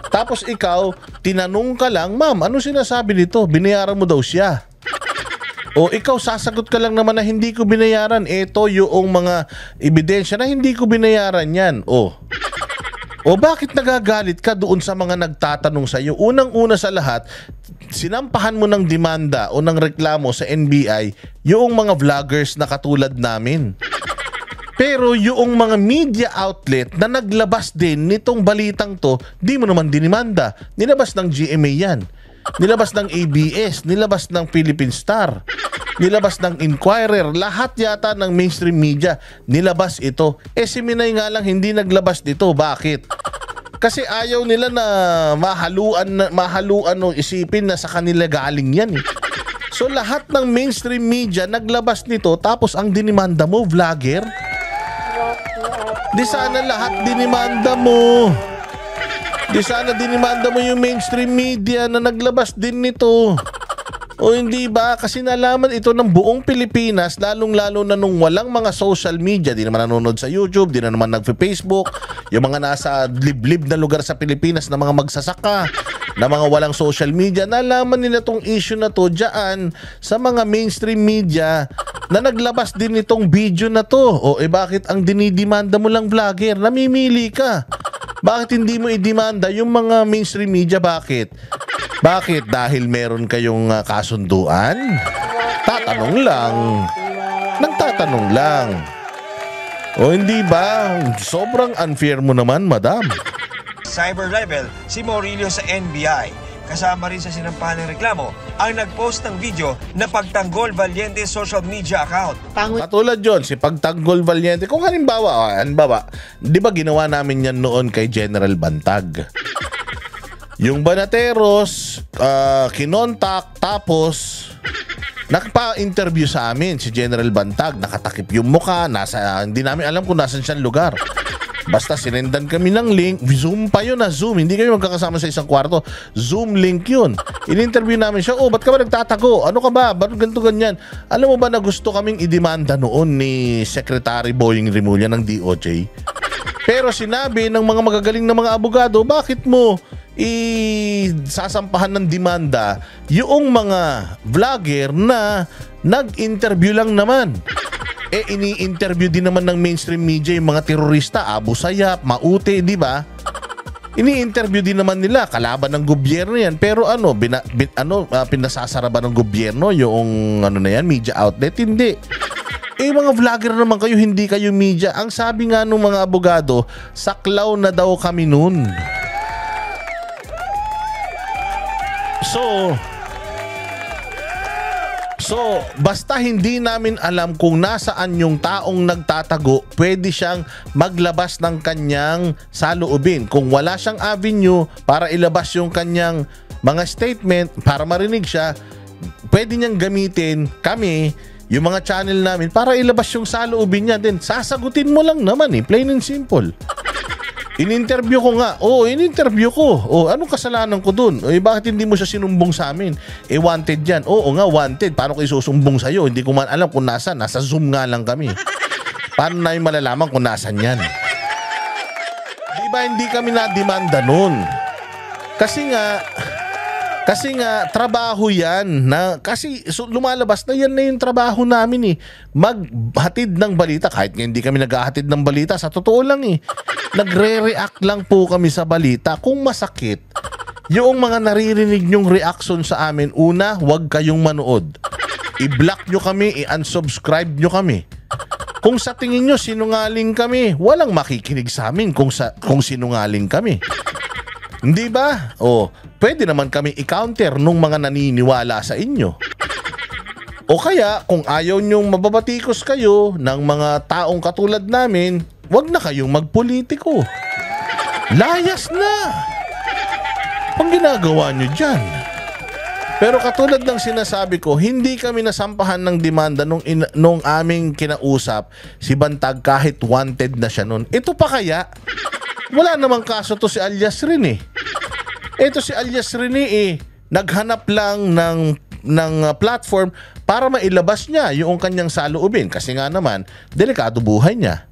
Tapos ikaw, tinanong ka lang, ma'am, ano sinasabi nito? Binayaran mo daw siya. Ikaw, sasagot ka lang naman na hindi ko binayaran. Ito yung mga ebidensya na hindi ko binayaran yan. Bakit nagagalit ka doon sa mga nagtatanong sa iyo? Unang-una sa lahat, sinampahan mo ng demanda o ng reklamo sa NBI yung mga vloggers na katulad namin. Pero yung mga media outlet na naglabas din nitong balitang to, di mo naman dinimanda. Nilabas ng GMA yan. nilabas ng ABS, nilabas ng Philippine Star, nilabas ng Inquirer, lahat yata ng mainstream media, nilabas ito. Si Minay nga lang hindi naglabas dito. Bakit? Kasi ayaw nila na mahaluan o isipin na sa kanila galing yan. So lahat ng mainstream media naglabas nito, tapos ang dinimanda mo, vlogger? Di sana lahat dinimanda mo. Di sana dinimanda mo yung mainstream media na naglabas din nito. O hindi ba? Kasi nalaman ito ng buong Pilipinas, lalong-lalo na nung walang mga social media. Di naman nanonood sa YouTube, di na naman nag-Facebook. Yung mga nasa liblib na lugar sa Pilipinas na mga magsasaka, na mga walang social media, nalaman nila tong issue na to dyan sa mga mainstream media na naglabas din itong video na to. O bakit ang dinidimanda mo lang, vlogger? Namimili ka. Bakit hindi mo idemanda yung mga mainstream media? Bakit? Dahil meron kayong kasunduan? Tatanong lang. Nagtatanong lang. O hindi ba? Sobrang unfair mo naman, madam. Cyber libel si Maurilio sa NBI. Kasama rin sa sinampahan ng reklamo ang nagpost ng video na Pagtanggol Valiente social media account. Katulad yun, si Pagtanggol Valiente. Kung halimbawa, di ba ginawa namin yan noon kay General Bantag? Yung Banateros, kinontak, tapos nagpa-interview sa amin si General Bantag. Nakatakip yung mukha, hindi namin alam kung nasan siyang lugar. Basta sinendan kami ng link, Zoom pa yun Zoom. Hindi kami magkakasama sa isang kwarto. Zoom link yun. In-interview namin siya, ba't ka ba nagtatago? Ano ka ba? Ba't ganito ganyan? Alam mo ba na gusto kaming idemanda noon ni Secretary Boying Rimulya ng DOJ? Pero sinabi ng mga magagaling na mga abogado, bakit mo sasampahan ng demanda yung mga vlogger na nag-interview lang naman? Ini-interview din naman ng mainstream media yung mga terorista, Abu Sayyaf, Maute, di ba? Ini-interview din naman nila, kalaban ng gobyerno yan. Pero pinasasara ba ng gobyerno yung na yan, media outlet? Hindi. Mga vlogger naman kayo, hindi kayo media. Ang sabi nga ng mga abogado, saklaw na daw kami nun. So, basta hindi namin alam kung nasaan yung taong nagtatago, pwede siyang maglabas ng kanyang saloobin. Kung wala siyang avenue para ilabas yung kanyang mga statement, para marinig siya, pwede niyang gamitin kami, yung mga channel namin, para ilabas yung saloobin niya din. Sasagutin mo lang naman plain and simple. In-interview ko nga. In-interview ko. Anong kasalanan ko dun? Bakit hindi mo siya sinumbong sa amin? Wanted yan. Oo nga, wanted. Paano ko isusumbong sa'yo? Hindi ko man alam kung nasa. Nasa Zoom nga lang kami. Paano namin malalaman kung nasan yan? Diba hindi kami na-demanda nun? Kasi nga, trabaho yan. Lumalabas na yan na yung trabaho namin maghatid ng balita. Kahit nga hindi kami naghahatid ng balita, sa totoo lang nagre-react lang po kami sa balita. Kung masakit, yung mga naririnig nyong reaction sa amin, una, huwag kayong manood. I-block nyo kami, i-unsubscribe nyo kami. Kung sa tingin nyo sinungaling kami, walang makikinig sa amin kung sinungaling kami. Hindi ba? Pwede naman kami i-counter nung mga naniniwala sa inyo. O kaya, kung ayaw nyong mababatikos kayo ng mga taong katulad namin, wag na kayong magpolitiko. Layas na! Ang ginagawa nyo dyan. Pero katulad ng sinasabi ko, hindi kami nasampahan ng demanda nung aming kinausap si Bantag kahit wanted na siya nun. Ito pa kaya? Wala namang kaso to si Alias Rene. Ito si Alias Rene naghanap lang ng platform para mailabas niya yung kanyang saloobin. Kasi nga naman, delikado buhay niya.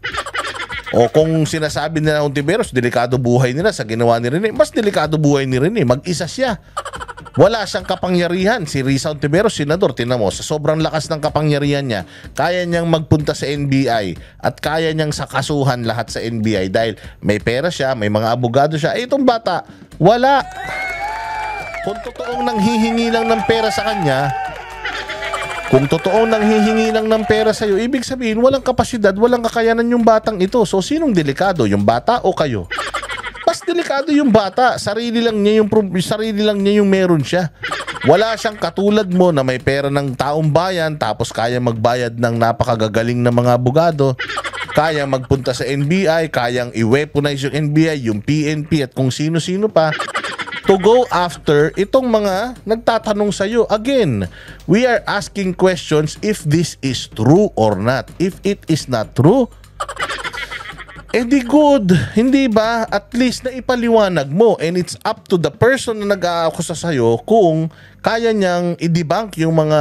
O kung sinasabi nila ng Ontiveros, delikado buhay nila sa ginawa ni Rene, mas delikado buhay ni Rene. Mag-isa siya. Wala siyang kapangyarihan. Si Risa Ontiveros, senador, tinan mo, sa sobrang lakas ng kapangyarihan niya, kaya niyang magpunta sa NBI at kaya niyang sakasuhan lahat sa NBI dahil may pera siya, may mga abogado siya. Itong bata, wala. Kung totoong nanghihingi lang ng pera sa kanya, kung totoong nanghihingi lang ng pera sa'yo, ibig sabihin, walang kapasidad, walang kakayanan yung batang ito. So, sinong delikado? Yung bata o kayo? Mas delikado yung bata. Sarili lang niya yung meron siya. Wala siyang katulad mo na may pera ng taong bayan tapos kaya magbayad ng napakagagaling na mga abogado, kaya magpunta sa NBI, kayang i-weaponize yung NBI, yung PNP at kung sino-sino pa to go after itong mga nagtatanong sa'yo. Again, we are asking questions if this is true or not. If it is not true, di good, hindi ba? At least na ipaliwanag mo, and it's up to the person na nag-aakusa sa'yo kung kaya niyang i-debunk yung mga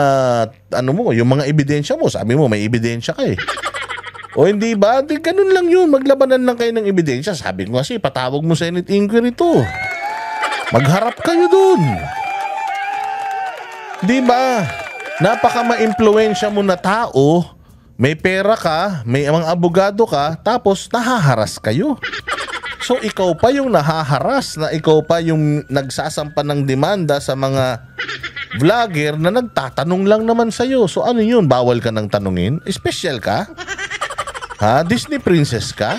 yung mga ebidensya mo. Sabi mo may ebidensya ka eh. O hindi ba? Di ganun lang yun. Maglabanan lang kayo ng ebidensya. Sabi ko kasi patawag mo sa Senate inquiry to. Magharap kayo dun. Di ba? Napaka ma-impluwensya mo na tao. May pera ka, may mga abogado ka, tapos nahaharas kayo. So ikaw pa yung nahaharas, na ikaw pa yung nagsasampa ng demanda sa mga vlogger na nagtatanong lang naman sa'yo. So ano yun? Bawal ka nang tanungin? Special ka? Ha? Disney princess ka?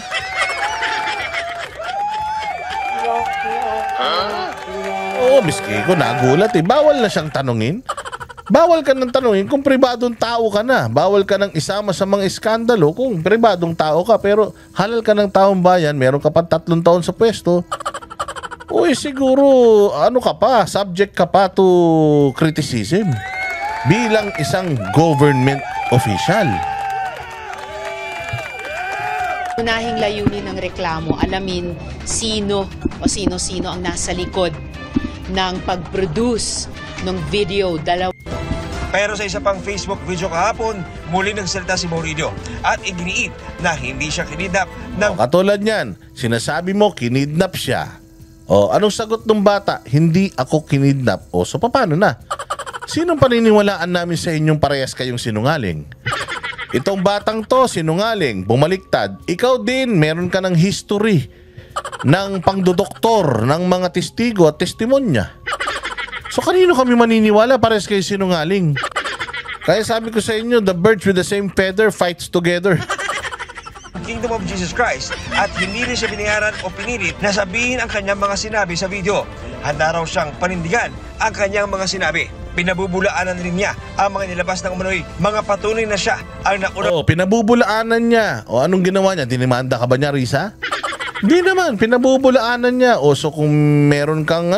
Oo, miski ko nagulat eh. Bawal na siyang tanungin. Bawal ka nang tanungin kung pribadong tao ka na. Bawal ka nang isama sa mga iskandalo kung pribadong tao ka. Pero halal ka ng taong bayan, meron ka pa 3 taon sa pwesto. Uy, siguro, ka pa, subject ka pa to criticism bilang isang government official. Unahing layunin ng reklamo, alamin sino ang nasa likod ng pag-produce ng video. Pero sa isa pang Facebook video kahapon, muli nagsalita si Maurilio at iginiit na hindi siya kinidnap ng... Katulad niyan, sinasabi mo kinidnap siya. Anong sagot ng bata? Hindi ako kinidnap. So paano na? Sinong paniniwalaan namin sa inyong parehas kayong sinungaling? Itong batang to, sinungaling, bumaliktad. Ikaw din, meron ka ng history ng pangdodoktor ng mga testigo at testimonya. So kanino kami maniniwala? Pares kayo sinungaling. Kaya sabi ko sa inyo, the birds with the same feather fights together. Kingdom of Jesus Christ at hindi rin siya binayaran o pinilit na sabihin ang kanyang mga sinabi sa video. Handa raw siyang panindigan ang kanyang mga sinabi. Pinabubulaanan rin niya ang mga nilabas ng umano'y mga patunay na siya ang nauna. Pinabubulaanan niya. Anong ginawa niya? Dinimanda ka ba niya, Risa? Hindi naman, pinabubulaanan niya. So kung meron kang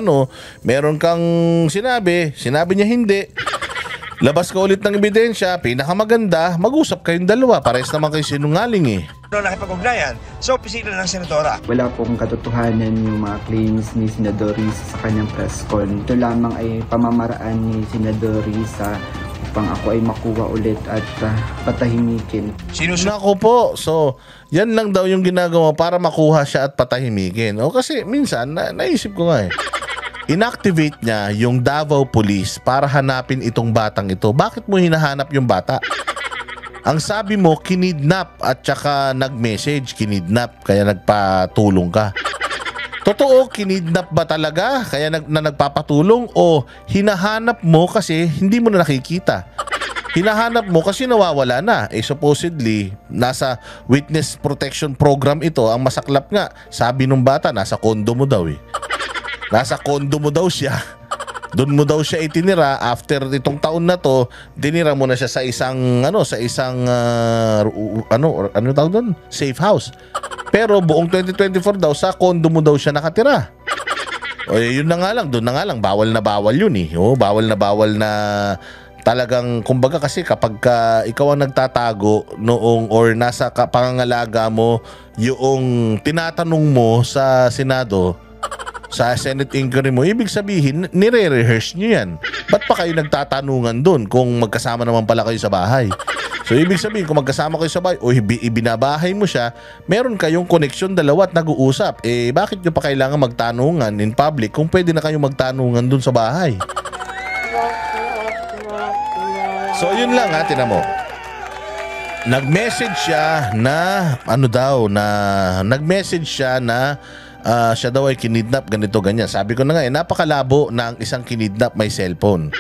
sinabi niya hindi. Labas ka ulit ng ebidensya, pinakamaganda, mag-usap kayong dalawa. Parehas naman kayo sinungaling eh. Nakipag-ugnayan sa opisina ng senadora. Wala pong katotohanan yung mga claims ni Senador Risa sa kanyang press con. Ito lamang ay pamamaraan ni Senador Risa upang ako ay makuha ulit at patahimikin. Nako po, so yan lang daw yung ginagawa para makuha siya at patahimikin. Kasi minsan, naisip ko nga eh. Inactivate niya yung Davao Police para hanapin itong batang ito. Bakit mo hinahanap yung bata? Ang sabi mo, kinidnap at saka nag-message, kinidnap, kaya nagpatulong ka. Totoo, kinidnap ba talaga kaya nagpapatulong o hinahanap mo kasi hindi mo na nakikita? Hinahanap mo kasi nawawala na. Supposedly, nasa witness protection program ito. Ang masaklap nga, sabi nung bata, nasa kondo mo daw eh. Nasa kondo mo daw siya. Doon mo daw siya itinira. After itong taon na to, dinira mo na siya sa isang tawag doon? Safe house. Pero buong 2024 daw sa kondo mo daw siya nakatira. Yun na nga lang, doon na nga lang bawal na bawal yun eh. Bawal na talagang, kumbaga kasi kapag ikaw ang nagtatago noong or nasa pangangalaga mo yung tinatanong mo sa Senado, sa Senate inquiry mo, ibig sabihin, nire-rehearse nyo yan. Ba't pa kayo nagtatanungan doon kung magkasama naman pala kayo sa bahay? So, ibig sabihin, kung magkasama kayo sa bahay o ibinabahay mo siya, meron kayong connection dalawa at nag-uusap. Bakit nyo pa kailangan magtanungan in public kung pwede na kayong magtanungan doon sa bahay? So, yun lang ha, tinan mo. Nag-message siya na, siya daw ay kinidnap, ganito, ganyan. Sabi ko na nga napakalabo na ang isang kinidnap may cellphone.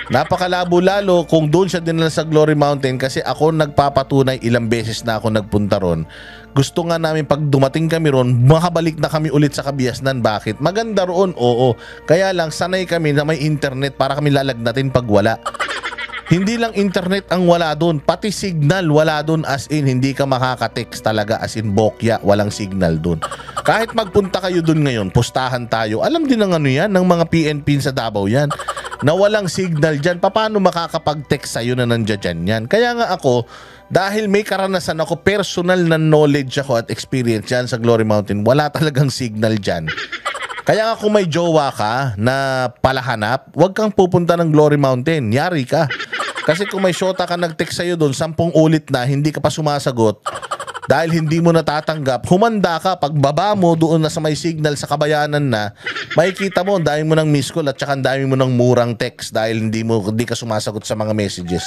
Napakalabo lalo kung doon siya dinala sa Glory Mountain kasi ako nagpapatunay, ilang beses na ako nagpunta ron. Gusto nga namin pag dumating kami ron, makabalik na kami ulit sa Kabiasnan. Bakit? Maganda roon, oo. Kaya lang sanay kami na may internet para kami lalagnatin pag wala. Hindi lang internet ang wala doon, pati signal wala doon, as in hindi ka makaka-text talaga, as in bokya, walang signal doon. Kahit magpunta kayo doon ngayon, pustahan tayo, alam din ng ano yan, ng mga PNP sa Davao yan, na walang signal dyan, paano makakapag-text sa'yo na nandiyan yan? Kaya nga ako, dahil may karanasan ako, personal na knowledge ako at experience dyan sa Glory Mountain, wala talagang signal dyan. Kaya nga kung may jowa ka na palahanap, huwag kang pupunta ng Glory Mountain, yari ka. Kasi kung may shota ka nag-text sa'yo doon, 10 ulit na, hindi ka pa sumasagot, dahil hindi mo natatanggap, humanda ka, pagbaba mo doon na sa may signal sa Kabayanan na, makikita mo, dahil mo ng miss call at saka dahil mo ng murang text dahil hindi ka sumasagot sa mga messages.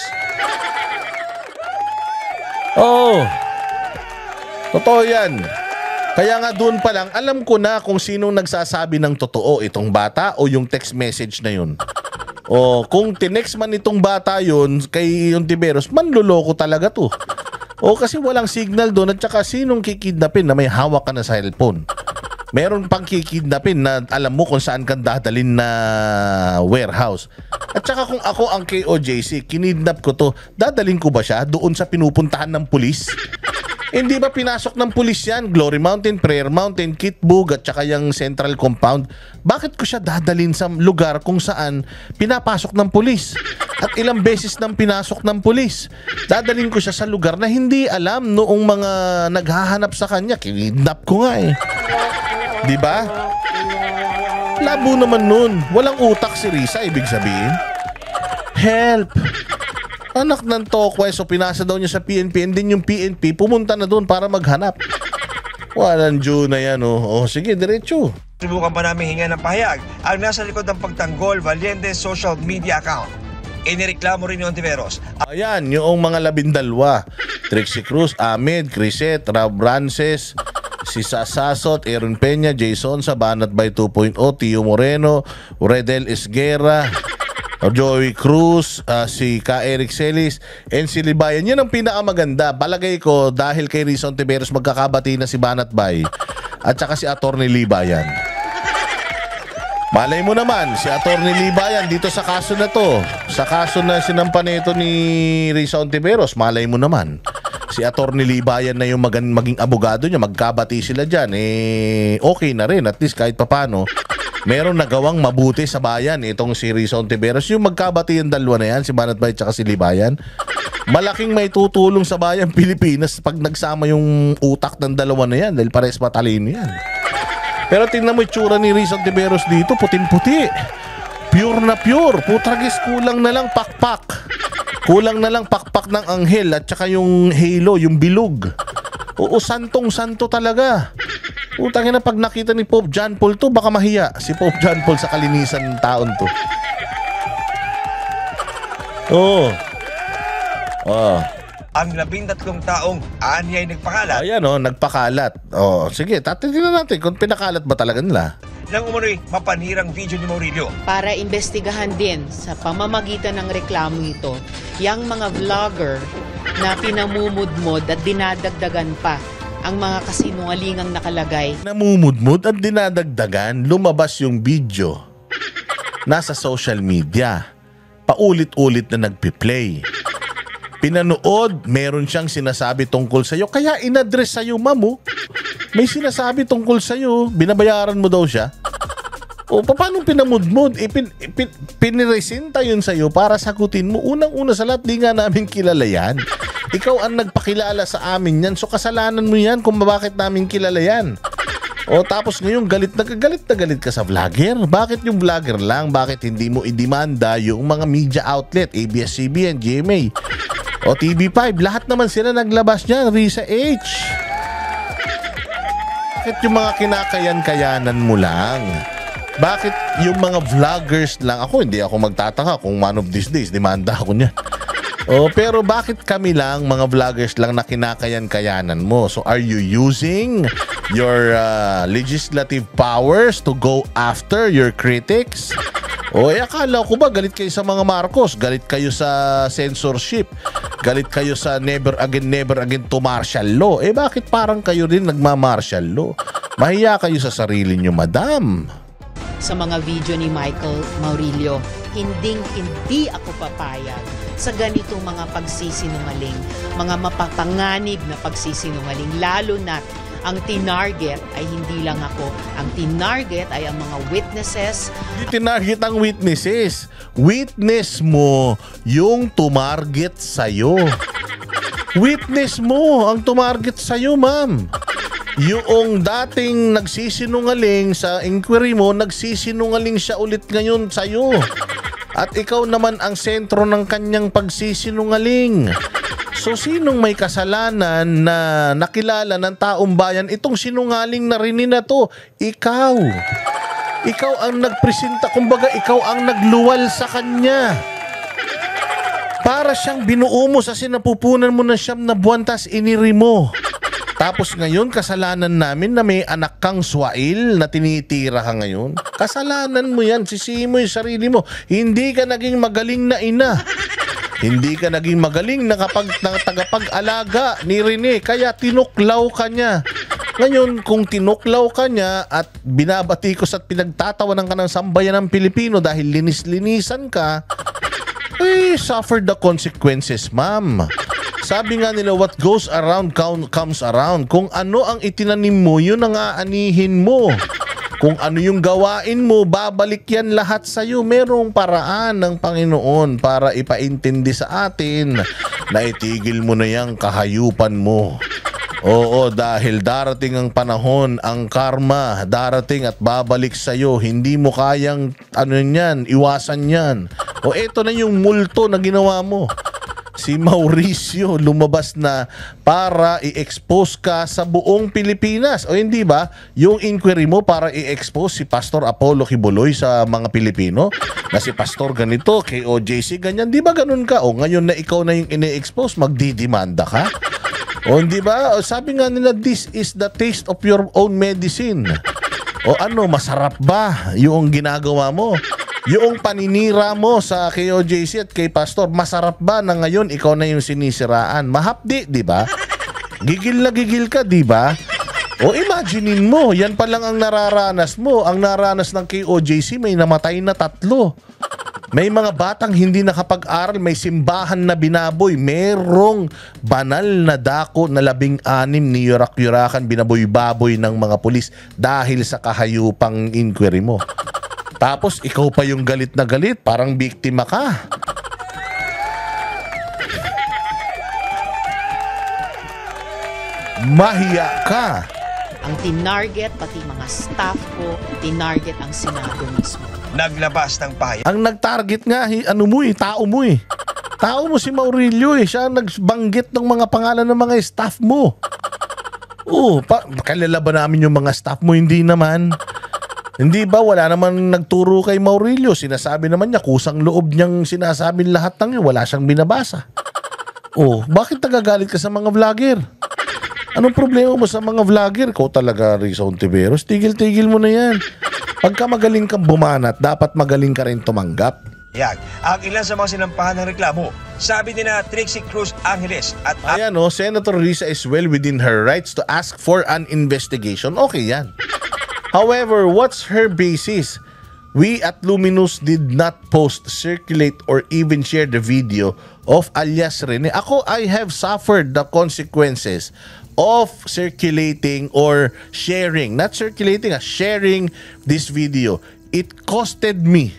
Oh, totoo yan. Kaya nga doon pa lang, alam ko na kung sinong nagsasabi ng totoo, itong bata o yung text message na yun. O kung tinext man itong bata yun kay Ontiveros, manluloko talaga to. O kasi walang signal doon at saka sinong kikidnapin na may hawak ka na sa cellphone. Meron pang kikidnapin na alam mo kung saan ka dadalhin na warehouse. At saka kung ako ang KOJC, kinidnap ko to, dadalhin ko ba siya doon sa pinupuntahan ng pulis? Hindi ba pinasok ng pulis yan? Glory Mountain, Prayer Mountain, Kitbug at saka yung Central Compound. Bakit ko siya dadalhin sa lugar kung saan pinapasok ng pulis? At ilang beses nang pinasok ng pulis. Dadalhin ko siya sa lugar na hindi alam noong mga naghahanap sa kanya. Kinidnap ko nga eh. Diba? Labo naman nun. Walang utak si Risa, ibig sabihin. Help! Anak ng tokwe, so pinasa daw niya sa PNP and then yung PNP pumunta na doon para maghanap. Walang Diyo na yan, oh. Sige, diretso. Subukan pa namin hinga ng pahayag ang nasa likod ng pagtanggol Valiente social media account. Inireklamo rin ni Ontiveros. Ayan, yung mga 12. Trixie Cruz, Ahmed, Crisette, Rob Rances, si Sasasot, Aaron Peña, Jason Sabanat by 2.0, Tio Moreno, Redel Esguerra, Joey Cruz, si Ka Eric Celis, and si Libayan. Yan ang pinakamaganda. Palagay ko dahil kay Risa Ontiveros magkakabati na si Banat Bay at saka si Attorney Libayan. Malay mo naman, si Attorney Libayan dito sa kaso na to, sa kaso na sinampa nito ni Risa Ontiveros, malay mo naman. Si Attorney Libayan na yung maging abogado niya, magkabati sila dyan, okay na rin, at least kahit papano. Meron nagawang mabuti sa bayan itong si Risa Ontiveros. Yung magkabati yung dalawa na yan, si Banat Bay at si Libayan. Malaking may tutulong sa bayan Pilipinas pag nagsama yung utak ng dalawa na yan dahil pares matalino yan. Pero tingnan mo itsura ni Risa Ontiveros dito, puting-puti. Pure na pure. Putragis, kulang na lang pakpak. Kulang na lang pakpak ng anghel at saka yung halo, yung bilog. Oo, santong-santo talaga. Utangin na pag nakita ni Pope John Paul to, baka mahiya si Pope John Paul sa kalinisan ng taon to. Ang 13 taong anyay nagpakalat. Ayan nagpakalat. Sige, tatitingnan natin kung pinakalat ba talaga nila. Nang umunoy mapanirang video ni Maurilio. Para imbestigahan din sa pamamagitan ng reklamo ito, yung mga vlogger na pinamumudmod at dinadagdagan pa ang mga kasinungalingang nakalagay. Namumudmod at dinadagdagan, lumabas yung video. Nasa social media. Paulit-ulit na nagpi-play. Pinanood, meron siyang sinasabi tungkol sa'yo. Kaya in-address sa'yo, ma'am. May sinasabi tungkol sa'yo. Binabayaran mo daw siya. O paano pinamudmod? Piniresinta yun sa'yo para sagutin mo. Unang-una sa lahat, di nga namin kilala yan. Ikaw ang nagpakilala sa amin yan. So kasalanan mo yan kung bakit namin kilala yan. O tapos ngayon galit na galit ka sa vlogger. Bakit yung vlogger lang? Bakit hindi mo idemanda yung mga media outlet? ABS-CBN, GMA, o TV5. Lahat naman sila naglabas niyan. Risa H. Bakit yung mga kinakayan-kayanan mo lang? Bakit yung mga vloggers lang? Ako, hindi ako magtataka kung one of these days, demanda ako niyan. Pero bakit kami lang, mga vloggers lang na kinakayan-kayanan mo? So are you using your legislative powers to go after your critics? O akala ko ba galit kayo sa mga Marcos? Galit kayo sa censorship? Galit kayo sa never again to martial law? Bakit parang kayo rin nagma-martial law? Mahiya kayo sa sarili nyo, madam. Sa mga video ni Michael Maurilio, hindi ako papayag sa ganitong mga pagsisinungaling, mga mapapanganib na pagsisinungaling, lalo na ang tinarget ay hindi lang ako. Ang tinarget ay ang mga witnesses. Hindi tinarget ang witnesses. Witness mo yung tumarget sa'yo. Witness mo ang tumarget sa'yo, ma'am. Yung dating nagsisinungaling sa inquiry mo, nagsisinungaling siya ulit ngayon sa'yo. At ikaw naman ang sentro ng kanyang pagsisinungaling. So sinong may kasalanan na nakilala ng taong bayan itong sinungaling na rin na to? Ikaw. Ikaw ang nagpresenta, kumbaga ikaw ang nagluwal sa kanya. Para siyang binuo mo sa sinapupunan mo ng 9 na buwan tas iniri mo. Tapos ngayon kasalanan namin na may anak kang swail na tinitira ka ngayon. Kasalanan mo yan, sisihin mo yung sarili mo. Hindi ka naging magaling na ina. Hindi ka naging magaling na tagapag-alaga ni Rene, kaya tinuklaw ka niya. Ngayon, kung tinuklaw ka niya at binabatikos at pinagtatawanan ka ng sambayan ng Pilipino dahil linis-linisan ka, suffer the consequences, ma'am. Sabi nga nila, what goes around comes around. Kung ano ang itinanim mo, yun ang aanihin mo. Kung ano yung gawain mo, babalik yan lahat sa'yo. Merong paraan ng Panginoon para ipaintindi sa atin na itigil mo na yung kahayupan mo. Oo, dahil darating ang panahon, ang karma, darating at babalik sa'yo. Hindi mo kayang, iwasan yan. O eto na yung multo na ginawa mo. Si Mauricio lumabas na para i-expose ka sa buong Pilipinas. O hindi ba? Yung inquiry mo para i-expose si Pastor Apollo Kibuloy sa mga Pilipino na si Pastor ganito, kay OJC ganyan. Di ba ganun ka? O ngayon na ikaw na yung ini-expose, magdidemanda ka? O hindi ba? O, sabi nga nila, this is the taste of your own medicine. O masarap ba yung ginagawa mo? Yung paninira mo sa kay OJC at kay Pastor, masarap ba na ngayon ikaw na yung sinisiraan? Mahapdi, di ba? Gigil na gigil ka, di ba? O imaginein mo, yan pa lang ang nararanas mo. Ang naranas ng kay OJC, may namatay na 3. May mga batang hindi nakapag-aral, may simbahan na binaboy, merong banal na dako na 16 ni yurak-yurakan binaboy-baboy ng mga pulis dahil sa kahayupang inquiry mo. Tapos ikaw pa yung galit na galit, parang biktima ka. Mahiya ka. Ang tinarget, pati mga staff ko, tinarget ang Senado mismo. Naglabas ng pahayag. Ang nag-target nga, tao mo eh. Tao mo si Maurilio eh. Siya ang nagbanggit ng mga pangalan ng mga staff mo. Kalala ba namin yung mga staff mo? Hindi naman. Hindi ba wala naman nagturo kay Maurilio? Sinasabi naman niya, kusang loob niyang sinasabi lahat ng yun. Wala siyang binabasa. Bakit nagagalit ka sa mga vlogger? Anong problema mo sa mga vlogger? Ko talaga, Risa Ontiveros, tigil-tigil mo na yan. Pagka magaling kang bumanat, dapat magaling ka rin tumanggap. Ang ilan sa mga sinampahan ng reklamo, sabi ni na Trixie Cruz Angeles at Ayan Senator Risa is well within her rights to ask for an investigation. Okay yan. However, what's her basis? We at Luminous did not post, circulate, or even share the video of alias Rene. I have suffered the consequences of circulating or sharing. Not circulating, sharing this video. It costed me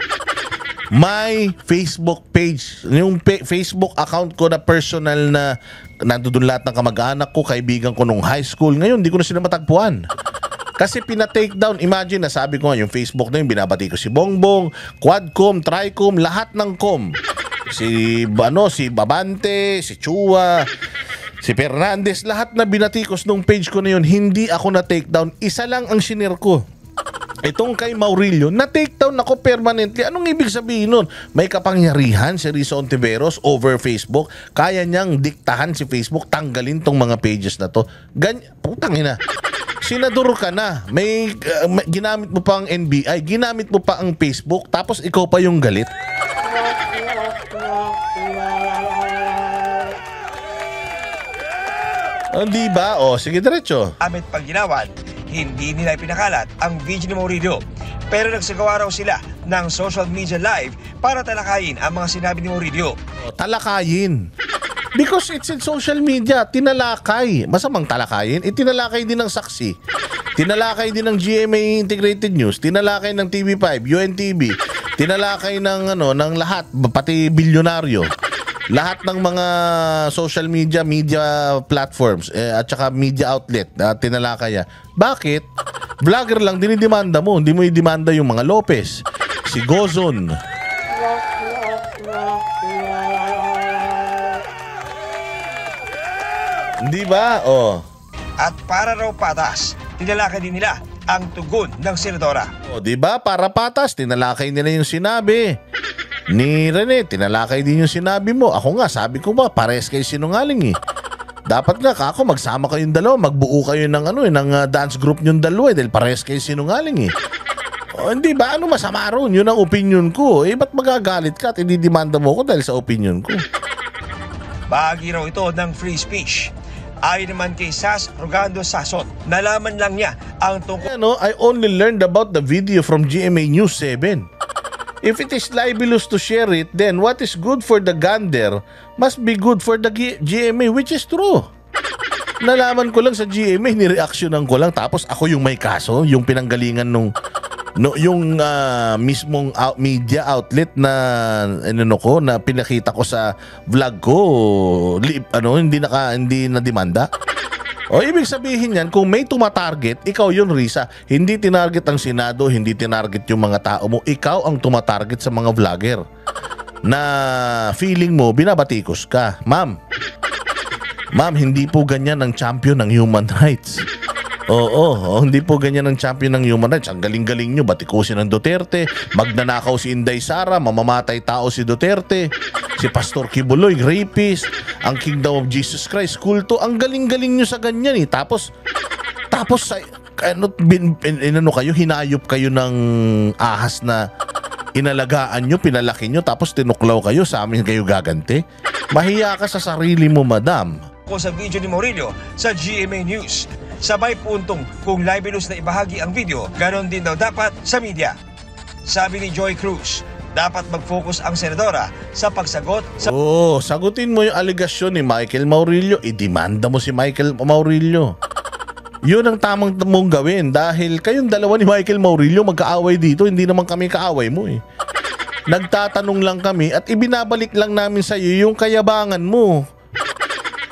my Facebook page. Yung Facebook account ko na personal na nandoon lahat ng kamag-anak ko, kaibigan ko nung high school. Ngayon, hindi ko na sila matagpuan. Kasi pina-take down, imagine, nasabi ko nga, yung Facebook na yun, binabati ko si Bongbong, Quadcom, Tricom, lahat ng com. Si Babante, si Chua, si Fernandez, lahat na binatikos nung page ko na yun, hindi ako na-take down. Isa lang ang shinare ko. Itong kay Maurilio, na-take down ako permanently. Anong ibig sabihin nun? May kapangyarihan si Risa Ontiveros over Facebook. Kaya niyang diktahan si Facebook, tanggalin tong mga pages na to. Putang ina. Senador ka na. Ginamit mo pa ang NBI, ginamit mo pa ang Facebook, tapos ikaw pa yung galit. Di ba? Sige, diretso. Amit Pagginawan, hindi nila pinakalat ang video ni Murillo. Pero nagsagawa raw sila ng social media live para talakayin ang mga sinabi ni Murillo. Talakayin. Because it's in social media, tinalakay. Masamang talakayin, tinalakay din ng Saksi. Tinalakay din ng GMA Integrated News, tinalakay ng TV5, UNTV, tinalakay ng ng lahat, pati bilyonaryo. Lahat ng mga social media platforms at saka media outlet tinalakay. Bakit? Vlogger lang dinidemanda mo, hindi mo i-demanda yung mga Lopez, si Gozon. Di ba? At para raw patas, tinalakay din nila ang tugon ng senadora. Di ba? Para patas, tinalakay nila yung sinabi ni Rene, tinalakay din yung sinabi mo. Ako nga, sabi ko ba, pares kayo sinungaling Dapat nga kako magsama kayong dalawa, magbuo kayo ng ng dance group nyong dalawa dahil pares kayo sinungaling hindi ba? Ano masama ron? Yun ang opinion ko. Ba't magagalit ka at ididemanda mo ko dahil sa opinion ko? Bahagi raw ito ng free speech. Ayon naman kay Sas Rogando Sasot, nalaman lang niya ang tungkol. I only learned about the video from GMA News 7. If it is libelous to share it, then what is good for the gander must be good for the GMA, which is true. Nalaman ko lang sa GMA, nireaksyonan ko lang, tapos ako yung may kaso, yung pinanggalingan yung mismong media outlet na na pinakita ko sa vlog ko, hindi na demanda. Ibig sabihin yan, kung may tumatarget, ikaw yun, Risa. Hindi tinarget ang Senado, hindi tinarget yung mga tao mo. Ikaw ang tumatarget sa mga vlogger na feeling mo binabatikos ka. Ma'am, hindi po ganyan ang champion ng human rights. Hindi po ganyan ang champion ng human rights. Ang galing-galing nyo, batikusin ng Duterte, magnanakaw si Inday Sara, mamamatay tao si Duterte, si Pastor Kibuloy, rapist, ang Kingdom of Jesus Christ, kulto. Ang galing-galing nyo sa ganyan Tapos hinayop kayo ng ahas na inalagaan nyo, pinalaki nyo, tapos tinuklaw kayo, sa amin kayo gaganti. Mahiya ka sa sarili mo, madam. Sa video ni Murillo sa GMA News, sabay puntong kung libelous na ibahagi ang video, ganon din daw dapat sa media. Sabi ni Joy Cruz, dapat mag-focus ang senadora sa pagsagot sa... sagutin mo yung aligasyon ni Michael Maurilio, idemanda mo si Michael Maurilio. Yun ang tamang mong gawin dahil kayong dalawa ni Michael Maurilio magkaaway dito, hindi naman kami kaaway mo Nagtatanong lang kami at ibinabalik lang namin sa iyo yung kayabangan mo.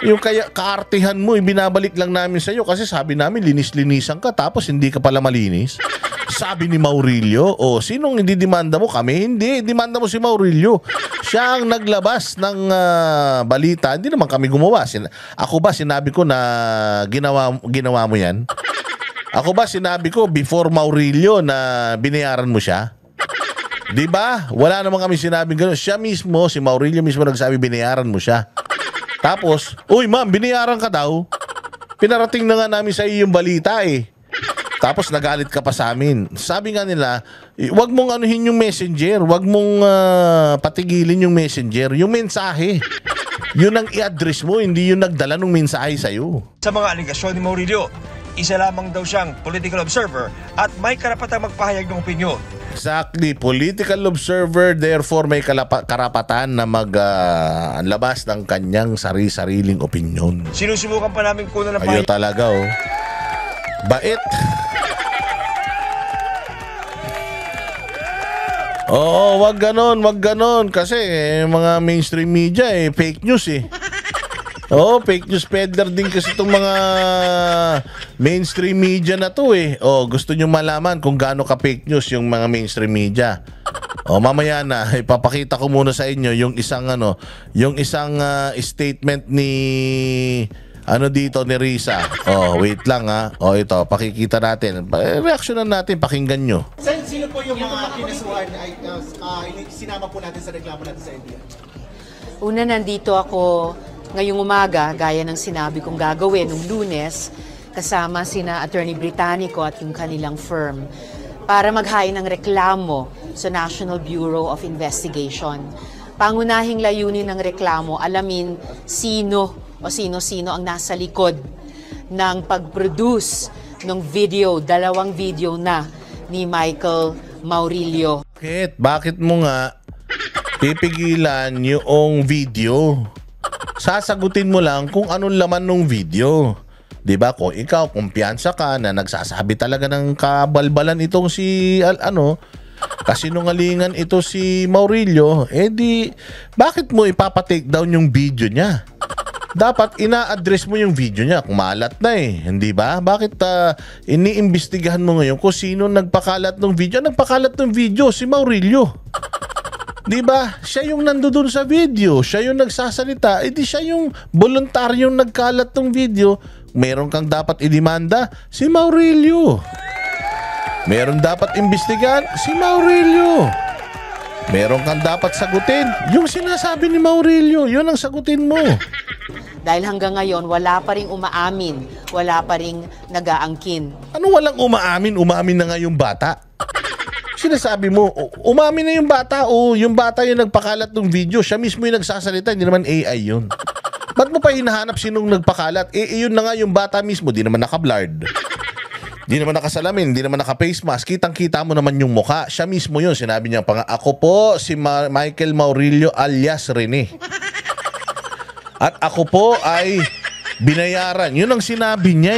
Yung kaartihan mo, ibinabalik lang namin sa iyo kasi sabi namin linis-linisan ka tapos hindi ka pala malinis. Sabi ni Maurilio, sinong hindi demanda mo? Kami hindi, demanda mo si Maurilio. Siya ang naglabas ng balita, hindi naman kami gumawa. Ako ba sinabi ko na ginawa mo yan? Ako ba sinabi ko before Maurilio na binayaran mo siya? Di ba? Wala naman kami sinabing gano'n. Siya mismo, si Maurilio mismo nagsabi binayaran mo siya. Tapos, uy ma'am, binayaran ka daw. Pinarating na nga namin sa iyo yung balita Tapos nagalit ka pa sa amin. Sabi nga nila, wag mong anuhin yung messenger, wag mong patigilin yung messenger, yung mensahe. Yun ang i-address mo, hindi yung nagdala ng mensahe sa iyo. Sa mga aligasyon ni Murillo, isa lamang daw siyang political observer at may karapatang magpahayag ng opinyon. Exactly, political observer, therefore may karapatan na maglabas ng kanyang sariling opinyon. Sinusubukan pa namin kunan ng pahayag. Ayaw talaga bait. Wag ganon kasi mga mainstream media fake news fake news peddler din kasi itong mga mainstream media na to gusto nyo malaman kung gaano ka fake news yung mga mainstream media. Mamaya na ipapakita ko muna sa inyo yung isang statement ni dito ni Risa. Wait lang ito, pakikita natin. Reaksyonan natin, pakinggan nyo. Sino po yung mga kinasuhan sinama po natin sa reklamo natin sa NBI? Una, nandito ako ngayong umaga, gaya ng sinabi kong gagawin nung Lunes, kasama sina Attorney Britannico at yung kanilang firm para maghain ng reklamo sa National Bureau of Investigation. Pangunahing layunin ng reklamo, alamin sino o sino-sino ang nasa likod ng pag-produce ng video, 2 video na ni Michael Maurilio. Bakit mo nga pipigilan yung video? Sasagutin mo lang kung anong laman ng video. 'Di ba? Kung ikaw kumpiyansa ka na nagsasabi talaga ng kabalbalan itong si kasinungalingan ito si Maurilio, di bakit mo ipapa-take down yung video niya? Dapat ina-address mo yung video niya kung maalat na hindi ba? Bakit iniimbestigahan mo ngayon kung sino nagpakalat ng video? Nagpakalat ng video si Maurilio. 'Di ba? Siya yung nandoon sa video, siya yung nagsasalita, di siya yung voluntaryong nagkalat ng video. Meron kang dapat idemanda, si Maurilio. Meron dapat imbestigahan, si Maurilio. Meron kang dapat sagutin, yung sinasabi ni Maurilio, yun ang sagutin mo. Dahil hanggang ngayon, wala pa rin umaamin, wala pa rin nag-aangkin. Ano walang umaamin? Umaamin na nga yung bata. Sinasabi mo, umamin na yung bata o yung bata yung nagpakalat ng video, siya mismo yung nagsasalita, hindi naman AI yun. Ba't mo pa hinahanap sinong nagpakalat? Yun na nga yung bata mismo, di naman naka-blurred. Di naman nakasalamin, di naman naka-face mask, kitang-kita mo naman yung mukha. Siya mismo yun, sinabi niya pa nga, ako po si Michael Maurilio alias Rene. At ako po ay binayaran. Yun ang sinabi niya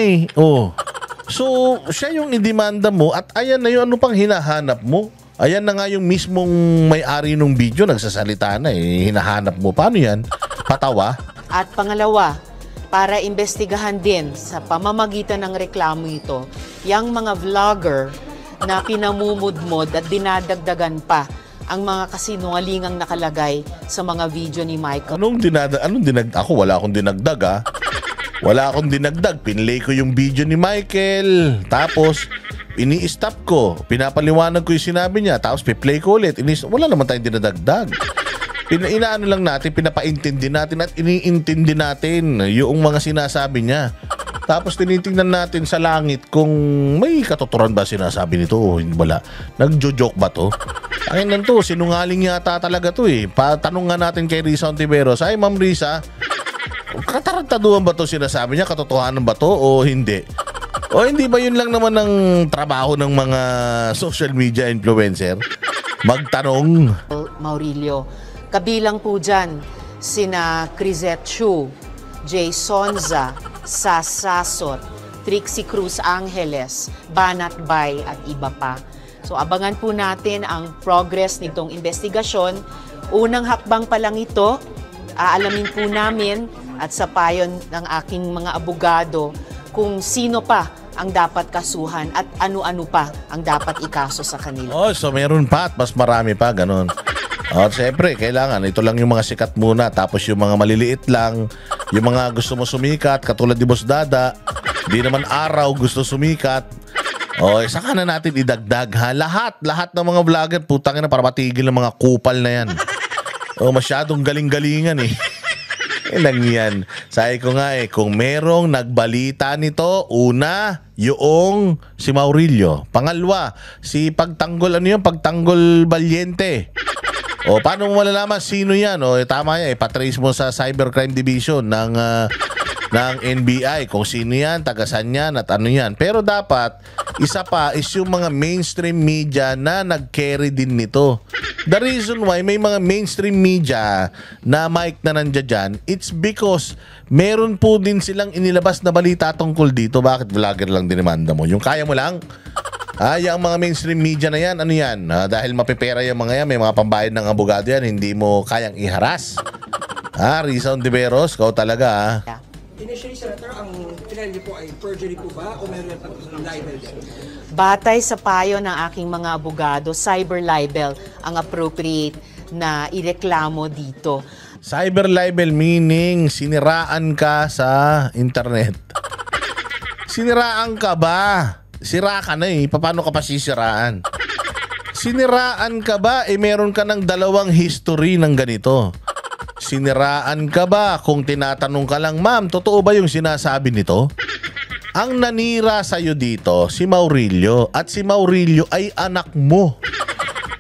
So, siya yung idemanda mo at ayan na yung ano pang hinahanap mo. Ayan na nga yung mismong may-ari ng video, nagsasalita na hinahanap mo. Paano yan? Patawa? At pangalawa, para imbestigahan din sa pamamagitan ng reklamo ito, yung mga vlogger na pinamumudmod at dinadagdagan pa ang mga kasinungalingang nakalagay sa mga video ni Michael. Anong dinagdag? Ako wala akong dinagdag Wala akong dinagdag. Pinlay ko yung video ni Michael. Tapos, ini-stop ko. Pinapaliwanag ko yung sinabi niya. Tapos, piplay ko ulit. Wala naman tayong dinadagdag. Inaano lang natin, pinapaintindi natin at iniintindi natin yung mga sinasabi niya. Tapos, tinitingnan natin sa langit kung may katuturan ba sinasabi nito o wala. Nagjo-joke ba to? Ay nanto, sinungaling yata talaga to Patanong nga natin kay Risa Ontiveros. Ay, Ma'am Risa, katarantaduhan ba to sinasabi niya? Katotohanan ba to o hindi? O hindi ba yun lang naman ang trabaho ng mga social media influencer? Magtanong. Maurilio. Kabilang po dyan sina Crisette Chu, Jay Sonza, Sas Sasot, Trixie Cruz Angeles, Banat Bay at iba pa. So abangan po natin ang progress nitong investigasyon. Unang hakbang pa lang ito, aalamin po namin at sa payon ng aking mga abogado kung sino pa ang dapat kasuhan at ano-ano pa ang dapat ikaso sa kanila. So meron pa at mas marami pa, ganun. Siyempre, kailangan. Ito lang yung mga sikat muna. Tapos yung mga maliliit lang, yung mga gusto mo sumikat, katulad ni Boss Dada, di naman araw gusto sumikat. Saka na natin idagdag Lahat ng mga vlogger, putang ina, para matigil ng mga kupal na yan. Masyadong galing-galingan lang yan. Sabi ko nga kung merong nagbalita nito, una, yung si Maurilio. Pangalawa, si Pagtanggol, Pagtanggol Valiente. Paano mo malalaman sino yan? Tama yan, patrace mo sa Cybercrime Division ng NBI kung sino yan, tagasan yan at ano yan. Pero dapat, isa pa is yung mga mainstream media na nag-carry din nito. The reason why may mga mainstream media na mic na nandiyan dyan, it's because meron po din silang inilabas na balita tungkol dito. Bakit vlogger lang dinimanda mo? Yung kaya mo lang? Yung mga mainstream media na yan, ano yan? Dahil mapipera yung mga yan, may mga pambayad ng abogado yan, hindi mo kayang iharas. Risa Ontiveros, kau talaga Initially, Senator, ang pinal niyo po ay perjury po ba o meron pang libel din? Batay sa payo ng aking mga abogado, cyber libel ang appropriate na ireklamo dito. Cyber libel meaning siniraan ka sa internet. Siniraan ka ba? Sira ka na paano ka pa sisiraan? Siniraan ka ba? Meron ka ng 2 history ng ganito. Siniraan ka ba? Kung tinatanong ka lang, ma'am, totoo ba yung sinasabi nito? Ang nanira sa'yo dito, si Maurilio. At si Maurilio ay anak mo.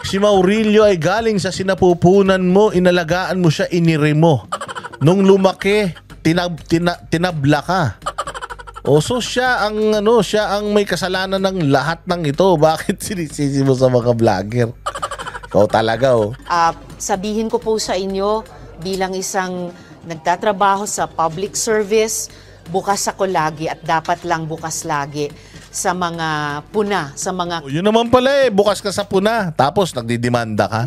Si Maurilio ay galing sa sinapupunan mo, inalagaan mo siya, inire mo. Nung lumaki, tinabla ka. O so siya ang may kasalanan ng lahat ng ito. Bakit sinisisi mo sa mga vlogger? Ikaw talaga Sabihin ko po sa inyo, bilang isang nagtatrabaho sa public service, bukas ako lagi at dapat lang bukas lagi sa mga puna, sa mga... Yun naman pala bukas ka sa puna, tapos nagdidemanda ka.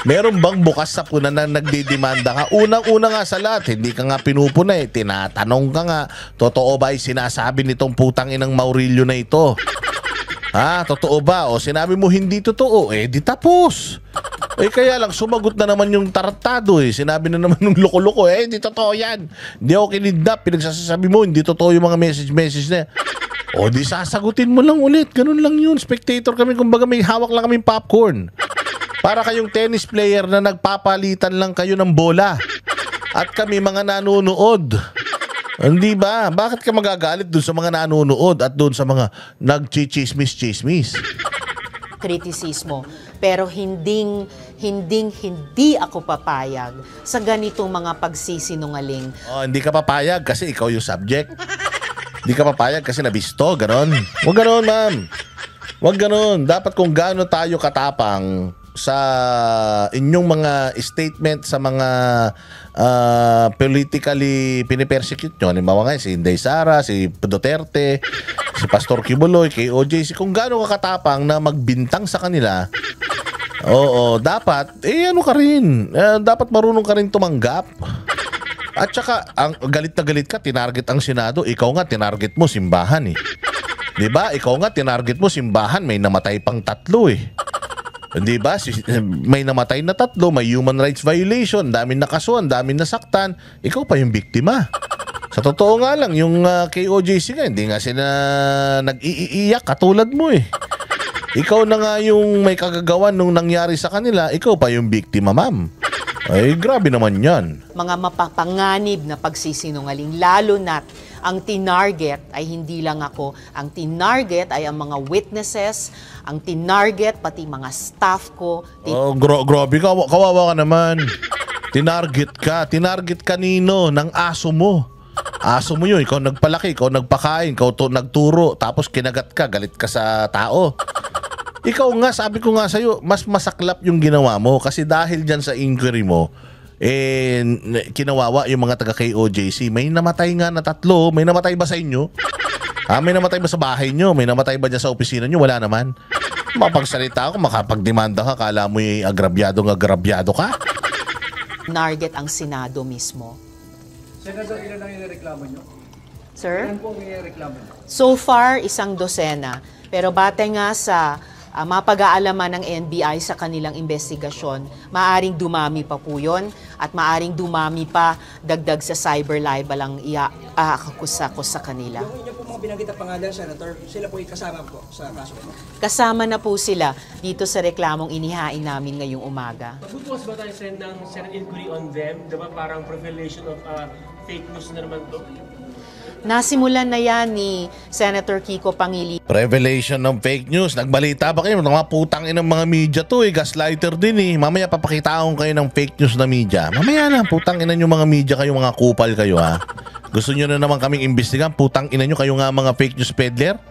Meron bang bukas sa puna na nagdidemanda ka? Unang-una nga sa lahat, hindi ka nga pinupuna tinatanong ka nga, totoo ba ay sinasabi nitong putang inang Maurilio na ito? Totoo ba? O sinabi mo hindi totoo, di tapos. Kaya lang, sumagot na naman yung tarantado Sinabi na naman ng loko-loko, hindi totoo yan. Hindi ako kinidnap, pinagsasabi mo, hindi totoo yung mga message na. O di sasagutin mo lang ulit, ganun lang yun. Spectator kami, kumbaga may hawak lang kaming popcorn. Para kayong tennis player na nagpapalitan lang kayo ng bola. At kami mga nanonood. Hindi ba? Bakit ka magagalit dun sa mga nanonood at dun sa mga nag-chismis-chismis? Kritisismo. Pero hindi ako papayag sa ganitong mga pagsisinungaling. Hindi ka papayag kasi ikaw yung subject. Hindi ka papayag kasi nabisto, ganon. Huwag ganon, ma'am. Huwag ganon. Dapat kung gaano tayo katapang sa inyong mga statement sa mga politically pinipersecute nyo. Halimbawa nga si Inday Sara, si Duterte, si Pastor Kibuloy, kay OJC. Kung gaano ka katapang na magbintang sa kanila, dapat, ano ka rin. Dapat marunong ka rin tumanggap. At saka, ang galit na galit ka, tinarget ang Senado. Ikaw nga, tinarget mo simbahan Diba? Ikaw nga, tinarget mo simbahan. May namatay pang 3 Diba? May namatay na 3, may human rights violation, daming nakasuhan, daming nasaktan. Ikaw pa yung biktima. Sa totoo nga lang, yung kay OJC nga, hindi nga sila nag-iiyak katulad mo Ikaw na nga yung may kagagawan nung nangyari sa kanila, ikaw pa yung biktima, ma'am. Grabe naman yan. Mga mapapanganib na pagsisinungaling, lalo na't ang tinarget ay hindi lang ako. Ang tinarget ay ang mga witnesses, ang tinarget pati mga staff ko. Grabe, kawawa ka naman. Tinarget ka. Tinarget kanino? Ng aso mo. Aso mo yun. Ikaw nagpalaki, ikaw nagpakain, ikaw nagturo, tapos kinagat ka, galit ka sa tao. Ikaw nga, sabi ko nga sa'yo, mas masaklap yung ginawa mo kasi dahil dyan sa inquiry mo, kinawawa yung mga taga KOJC. May namatay nga na 3. May namatay ba sa inyo? May namatay ba sa bahay nyo? May namatay ba dyan sa opisina nyo? Wala naman. Mapagsalita ako, makapagdemanda ka, kala mo yung agrabyado ka? Target ang Senado mismo. Senator, ilan ang inireklamo nyo? Sir? Ilan po ang inireklamo nyo? So far, 1 dosena. Pero batay nga sa mapag-aalaman ng NBI sa kanilang investigasyon, maaring dumami pa po yun at maaring dumami pa dagdag sa cyber libel ang iaakakusa ko sa kanila. Yung inyo po mga binanggit na pangalan, Senator, sila po ay kasama po sa kaso ito? Kasama na po sila dito sa reklamong inihain namin ngayong umaga. Magbubukas ba tayo send ng Senate inquiry on them? Diba parang revelation of fake news na naman to? Nasimulan na yan ni Senator Kiko Pangilinan. Revelation ng fake news. Nagbalita ba kayo? Mga putang inang mga media to gaslighter din Mamaya papakitaon kayo ng fake news na media. Mamaya na, putang ina nyo mga media kayo, mga kupal kayo Gusto nyo na naman kaming imbestigan? Putang ina nyo kayo nga mga fake news peddler?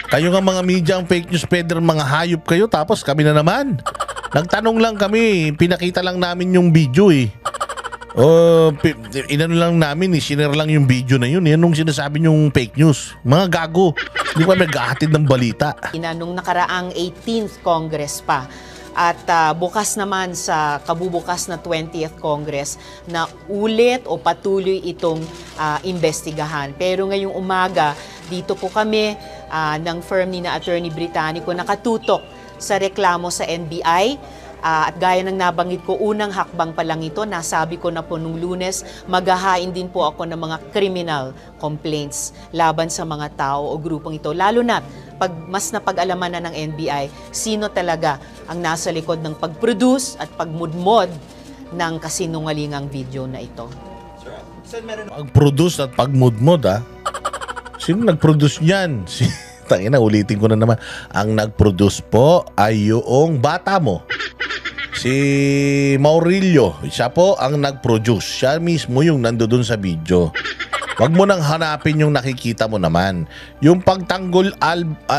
Kayo nga mga media ang fake news peddler, mga hayop kayo, tapos kami na naman. Nagtanong lang kami, pinakita lang namin yung video inano lang namin sinare lang yung video na yun. Yan nung sinasabi yung fake news. Mga gago. Hindi pa naghahatid ng balita. Nung nakaraang 18th Congress pa. At bukas naman sa kabubukas na 20th Congress na ulit o patuloy itong investigahan. Pero ngayong umaga, dito po kami ng firm ni na Attorney Britannico nakatutok sa reklamo sa NBI. At gaya ng nabanggit ko, unang hakbang pa lang ito, nasabi ko na po nung Lunes, maghahain din po ako ng mga criminal complaints laban sa mga tao o grupong ito. Lalo na pag mas napag-alaman na ng NBI, sino talaga ang nasa likod ng pag-produce at pagmudmod ng kasinungalingang video na ito. Pag-produce at pagmudmod Sino nag-produce niyan? Tangina, ulitin ko na naman. Ang nag-produce po ay yung bata mo. Si Maurilio, siya po ang nag-produce. Siya mismo yung nandoon sa video. Wag mo nang hanapin yung nakikita mo naman. Yung pagtanggol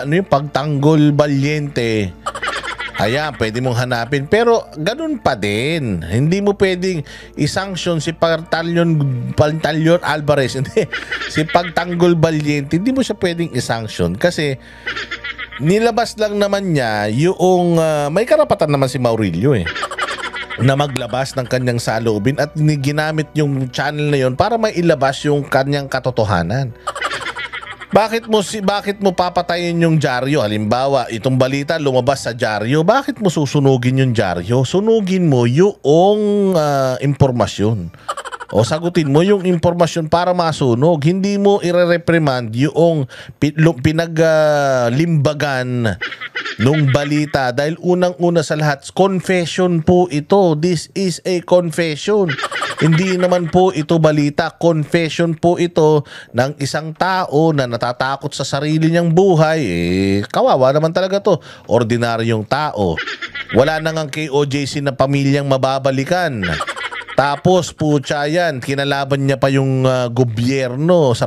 yung pagtanggol valiente. Ayan, pwede mong hanapin. Pero ganun pa din. Hindi mo pwedeng isanction si Pantalion Alvarez. Hindi. Si Pagtanggol Valiente, hindi mo siya pwedeng isanction kasi nilabas lang naman niya yung may karapatan naman si Maurilio na maglabas ng kanyang saloobin at ginamit yung channel na yon para mailabas yung kanyang katotohanan. Bakit mo papatayin yung dyaryo? Halimbawa, itong balita lumabas sa dyaryo, bakit mo susunugin yung dyaryo? Sunugin mo yung impormasyon. O sagutin mo yung impormasyon para masunog. Hindi mo ire-reprimand yung pinaglimbagan nung balita dahil unang-una sa lahat, confession po ito. This is a confession. Hindi naman po ito balita. Confession po ito ng isang tao na natatakot sa sarili niyang buhay. Kawawa naman talaga to. Ordinaryong tao. Wala na ngang KOJC na pamilyang mababalikan. Tapos putya yan, kinalaban niya pa yung gobyerno,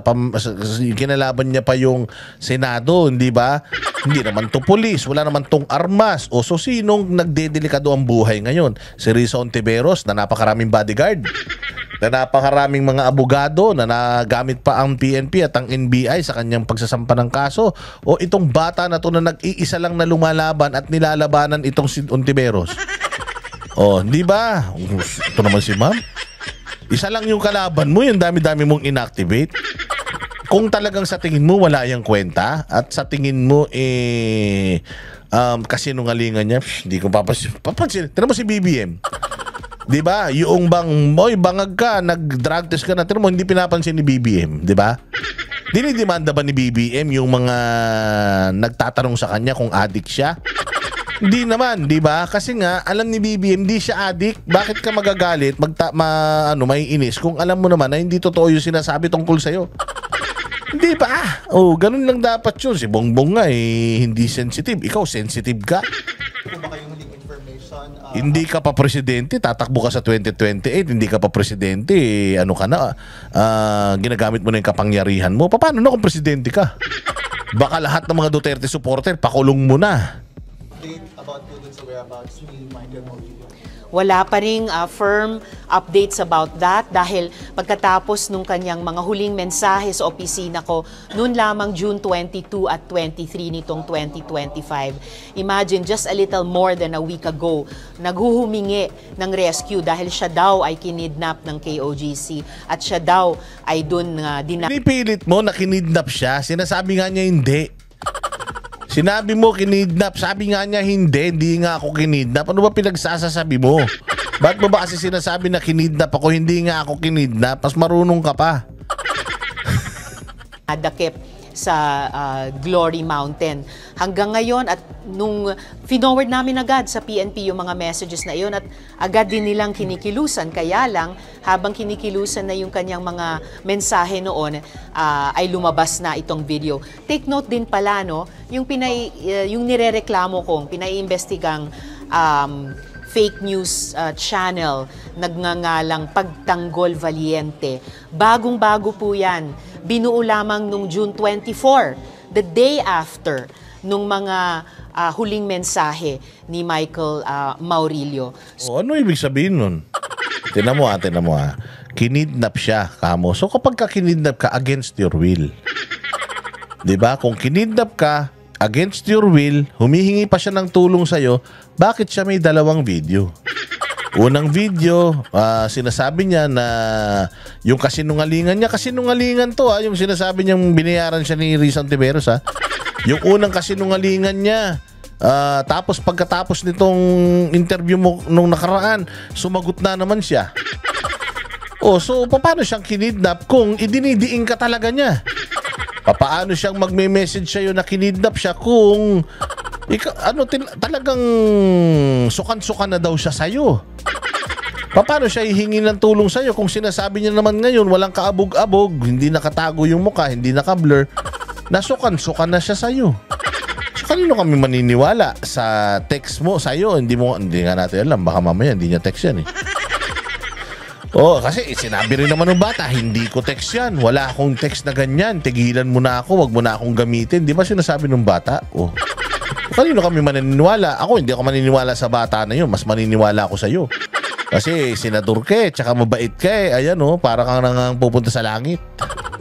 kinalaban niya pa yung Senado, hindi ba? Hindi naman to pulis, wala naman tong armas. O so sinong nagdedelikado ang buhay ngayon? Si Risa Ontiveros na napakaraming bodyguard, na napakaraming mga abogado na nagamit pa ang PNP at ang NBI sa kanyang pagsasampa ng kaso? O itong bata na to na nag-iisa lang na lumalaban at nilalabanan itong si Ontiveros? Oh, di ba? Ito naman si ma'am. Isa lang yung kalaban mo, yung dami-dami mong inactivate. Kung talagang sa tingin mo wala yung kwenta at sa tingin mo kasinungalingan niya, hindi ko papansin. Tignan mo si BBM. Di ba? Yung bangag ka, nag-drug test ka na, tignan mo, hindi pinapansin ni BBM. Di ba? Dinidemanda ba ni BBM yung mga nagtatanong sa kanya kung addict siya? Hindi naman, di ba? Kasi nga, alam ni BBM, hindi siya addict. Bakit ka magagalit, maiinis kung alam mo naman na hindi totoo yung sinasabi tungkol sa'yo? Hindi ba? Oh, ganun lang dapat yun. Si Bongbong nga, hindi sensitive. Ikaw, sensitive ka. Kung baka yung huling information, hindi ka pa presidente, tatakbo ka sa 2028, hindi ka pa presidente, ano ka na, ginagamit mo na yung kapangyarihan mo. Paano na kung presidente ka? Baka lahat ng mga Duterte supporter, pakulong mo na. about po dun sa whereabouts ni Michael Maurilio? Wala pa ring firm updates about that dahil pagkatapos nung kanyang mga huling mensahe sa opisina ko noon lamang June 22 at 23 nitong 2025. Imagine, just a little more than a week ago, naghuhumingi ng rescue dahil siya daw ay kinidnap ng KOJC at siya daw ay dun Pinipilit mo na kinidnap siya, sinasabi nga niya hindi. Sinabi mo kinidnap, sabi nga niya hindi nga ako kinidnap. Ano ba pinagsasasabi mo? Ba't mo ba kasi sinasabi na kinidnap ako, hindi nga ako kinidnap? Mas marunong ka pa. Dakip sa Glory Mountain. Hanggang ngayon at nung finoward namin agad sa PNP yung mga messages na iyon at agad din nilang kinikilusan. Kaya lang habang kinikilusan na yung kanyang mga mensahe noon ay lumabas na itong video. Take note din pala no, yung nirereklamo kong pinaiimbestigang fake news channel nagngangalang Pagtanggol Valiente. Bagong-bago po yan. Binuo lamang nung June 24, the day after nung mga huling mensahe ni Michael Maurilio. Ano ibig sabihin nun? Tinan mo ha. Kinidnap siya, kamo. So kapag kinidnap ka against your will, diba? Kung kinidnap ka against your will, humihingi pa siya ng tulong sa'yo, bakit siya may dalawang video? Unang video, sinasabi niya na yung kasinungalingan niya, kasinungalingan to yung sinasabi niyang binayaran siya ni Risa Ontiveros Yung unang kasinungalingan niya, tapos pagkatapos nitong interview mo nung nakaraan, sumagot na naman siya. So paano siyang kinidnap kung idinidiin ka talaga niya? Paano siyang magme-message sa'yo na kinidnap siya kung talagang sukan-sukan na daw siya sa'yo? Paano siya hihingi ng tulong sa'yo kung sinasabi niya naman ngayon walang kaabog-abog, hindi nakatago yung mukha, hindi nakablur, nasukan-sukan na siya sa'yo. So kanino kami maniniwala sa text mo sa'yo? Hindi nga natin alam, baka mamaya hindi niya text yan eh. Kasi sinabi rin naman ng bata, hindi ko text yan, wala akong text na ganyan, tigilan mo na ako, wag mo na akong gamitin. Di ba sinasabi ng bata? Kanino kami maniniwala? Ako hindi ako maniniwala sa bata na yun, mas maniniwala ako sa'yo. Kasi senador ka eh, tsaka mabait ka eh. Ayan para kang nang pupunta sa langit.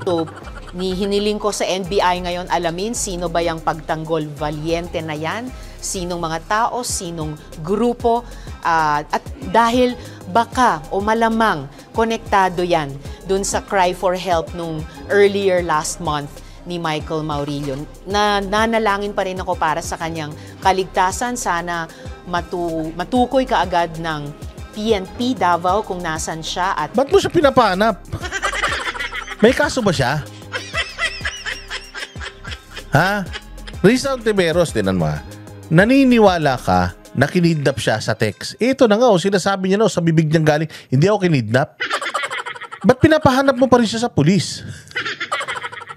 So, hiniling ko sa NBI ngayon alamin sino ba yung pagtanggol valiente na yan, sinong mga tao, sinong grupo, at dahil baka o malamang konektado yan dun sa cry for help nung earlier last month ni Michael Maurilio. Nanalangin pa rin ako para sa kanyang kaligtasan. Sana matukoy kaagad ng PNP Davao kung nasan siya at... Ba't mo siya pinapahanap? May kaso ba siya? Ha? Risa Ontiveros, tinan mo naniniwala ka na kinidnap siya sa text. Ito na nga sinasabi niya sa bibig niyang galing, hindi ako kinidnap. Ba't pinapahanap mo pa rin siya sa pulis?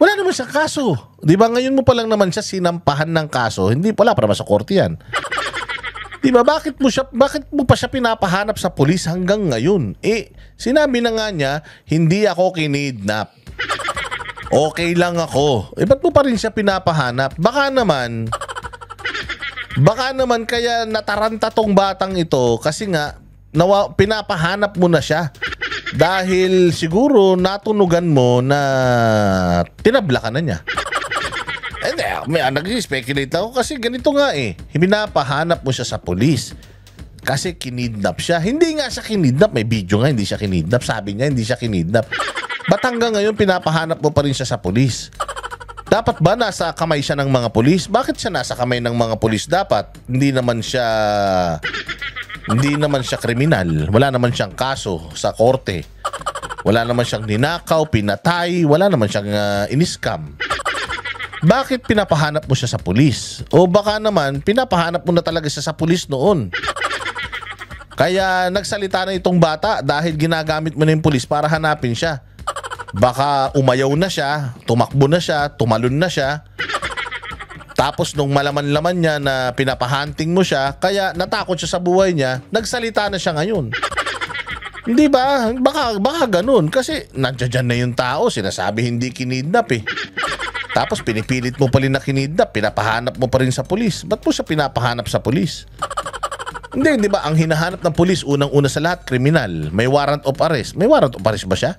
Wala naman siyang kaso. Di ba ngayon mo pa lang naman siya sinampahan ng kaso? Hindi pala para sa korte yan. Di ba bakit mo pa siya pinapahanap sa pulis hanggang ngayon? Sinabi na nga niya, hindi ako kinidnap. Okay lang ako. Ba't mo pa rin siya pinapahanap? Baka naman kaya nataranta tong batang ito kasi nga pinapahanap mo na siya. Dahil siguro natunugan mo na tinabla ka na niya. Nag-speculate ako kasi ganito nga pinapahanap mo siya sa pulis. Kasi kinidnap siya. Hindi nga siya kinidnap. May video nga, hindi siya kinidnap. Sabi niya, hindi siya kinidnap. Ba't hanggang ngayon pinapahanap mo pa rin siya sa pulis? Dapat ba nasa kamay siya ng mga pulis? Bakit siya nasa kamay ng mga pulis dapat? Hindi naman siya kriminal. Wala naman siyang kaso sa korte. Wala naman siyang ninakaw, pinatay. Wala naman siyang iniskam. Bakit pinapahanap mo siya sa pulis? O baka naman, pinapahanap mo na talaga siya sa pulis noon. Kaya nagsalita na itong bata dahil ginagamit mo na yung pulis para hanapin siya. Baka umayaw na siya, tumakbo na siya, tumalon na siya. Tapos nung malaman-laman niya na pinapahunting mo siya, kaya natakot siya sa buhay niya, nagsalita na siya ngayon. Hindi ba? Baka ganun. Kasi nandiyan na yung tao, sinasabi hindi kinidnap Tapos pinipilit mo pa rin na kinidnap, pinapahanap mo pa rin sa pulis. Ba't mo siya pinapahanap sa pulis? Hindi, di ba? Ang hinahanap ng pulis, unang-una sa lahat, kriminal. May warrant of arrest. May warrant of arrest ba siya?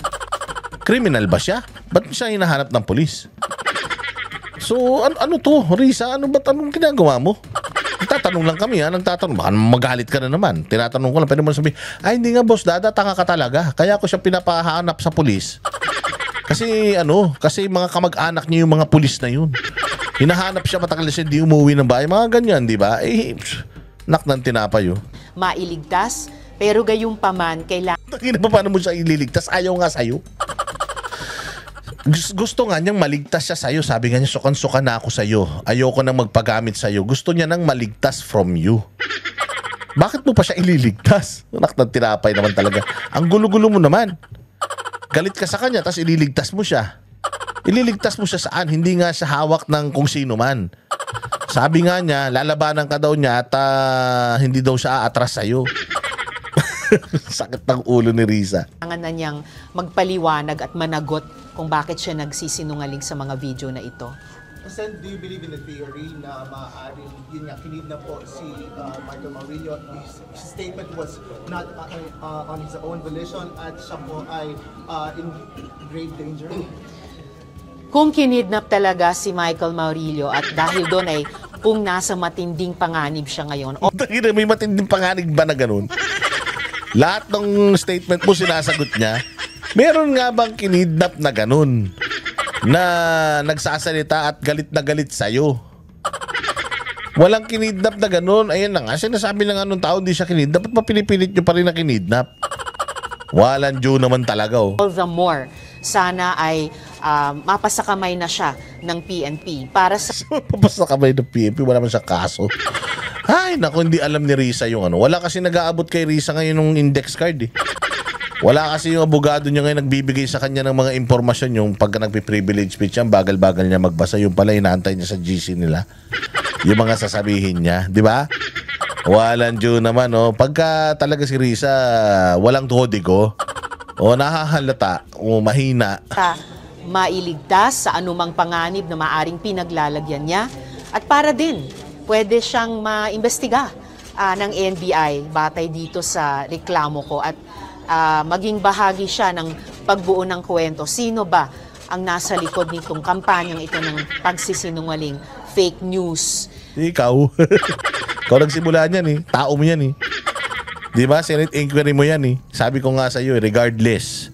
Kriminal ba siya? Ba't siya hinahanap ng pulis? So, ano to? Risa, anong ginagawa mo? Nagtatanong lang kami nagtatanong. Baka magalit ka na naman. Tinatanong ko lang, pwede mo sabihin, hindi nga boss, tanga ka talaga. Kaya ko siya pinapahanap sa pulis. Kasi mga kamag-anak niya yung mga pulis na yun. Hinahanap siya matagal siya, hindi umuwi ng bahay. Mga ganyan, di ba? Nak ng tinapay mailigtas, pero gayong paman, kailangan... Paano mo siya ililigtas? Ayaw nga sa'yo. Gusto nga niyang maligtas siya sa'yo. Sabi nga niya, sukan-sukan na ako sa'yo. Ayoko nang magpagamit sa'yo. Gusto niya nang maligtas from you. Bakit mo pa siya ililigtas? Nak ng tinapay naman talaga. Ang gulo-gulo mo naman. Galit ka sa kanya, tapos ililigtas mo siya. Ililigtas mo siya saan? Hindi nga siya hawak ng kung sino man. Sabi nga niya, lalabanan ka daw niya at hindi daw siya aatras sa'yo. Sakit ng ulo ni Risa. Kailangan na niyang magpaliwanag at managot kung bakit siya nagsisinungaling sa mga video na ito. Sen, do you believe in the theory na maaaring yun nga, kinidnap po si Michael Maurilio? His statement was not on his own volition at siya po ay in grave danger? Kung kinidnap talaga si Michael Maurilio at dahil doon ay kung nasa matinding panganib siya ngayon. May matinding panganib ba na ganun? Lahat ng statement mo sinasagot niya. Meron nga bang kinidnap na ganun? Na nagsasalita at galit na galit sa'yo? Walang kinidnap na ganun. Ayan na nga, sinasabi na nga nung tao hindi siya kinidnap. Ba't pa pinipilit nyo pa rin na kinidnap? Walang Diyo naman talaga All the more, sana ay mapasakamay na siya ng PNP para sa... Mapasakamay ng PNP? Wala man siya kaso. Ay, naku, hindi alam ni Risa yung ano. Wala kasi nag-aabot kay Risa ngayon ng index card eh. Wala kasi yung abogado niya ngayon nagbibigay sa kanya ng mga impormasyon. Yung pagka nagpi-privilege speech yan, bagal-bagal niya magbasa. Yung pala inaantay niya sa GC nila. Yung mga sasabihin niya, di ba? Walang due naman, oh. Pagka talaga si Risa, walang kodigo, o nahahalata, o mahina. Mailigtas sa anumang panganib na maaring pinaglalagyan niya. At para din, pwede siyang maimbestiga ng NBI batay dito sa reklamo ko at maging bahagi siya ng pagbuo ng kwento. Sino ba ang nasa likod nitong kampanyang ito ng pagsisinungaling, fake news? Ikaw. Ikaw nagsimula niyan eh. Tao mo yan eh. Di ba? Senate inquiry mo yan eh. Sabi ko nga sa iyo, regardless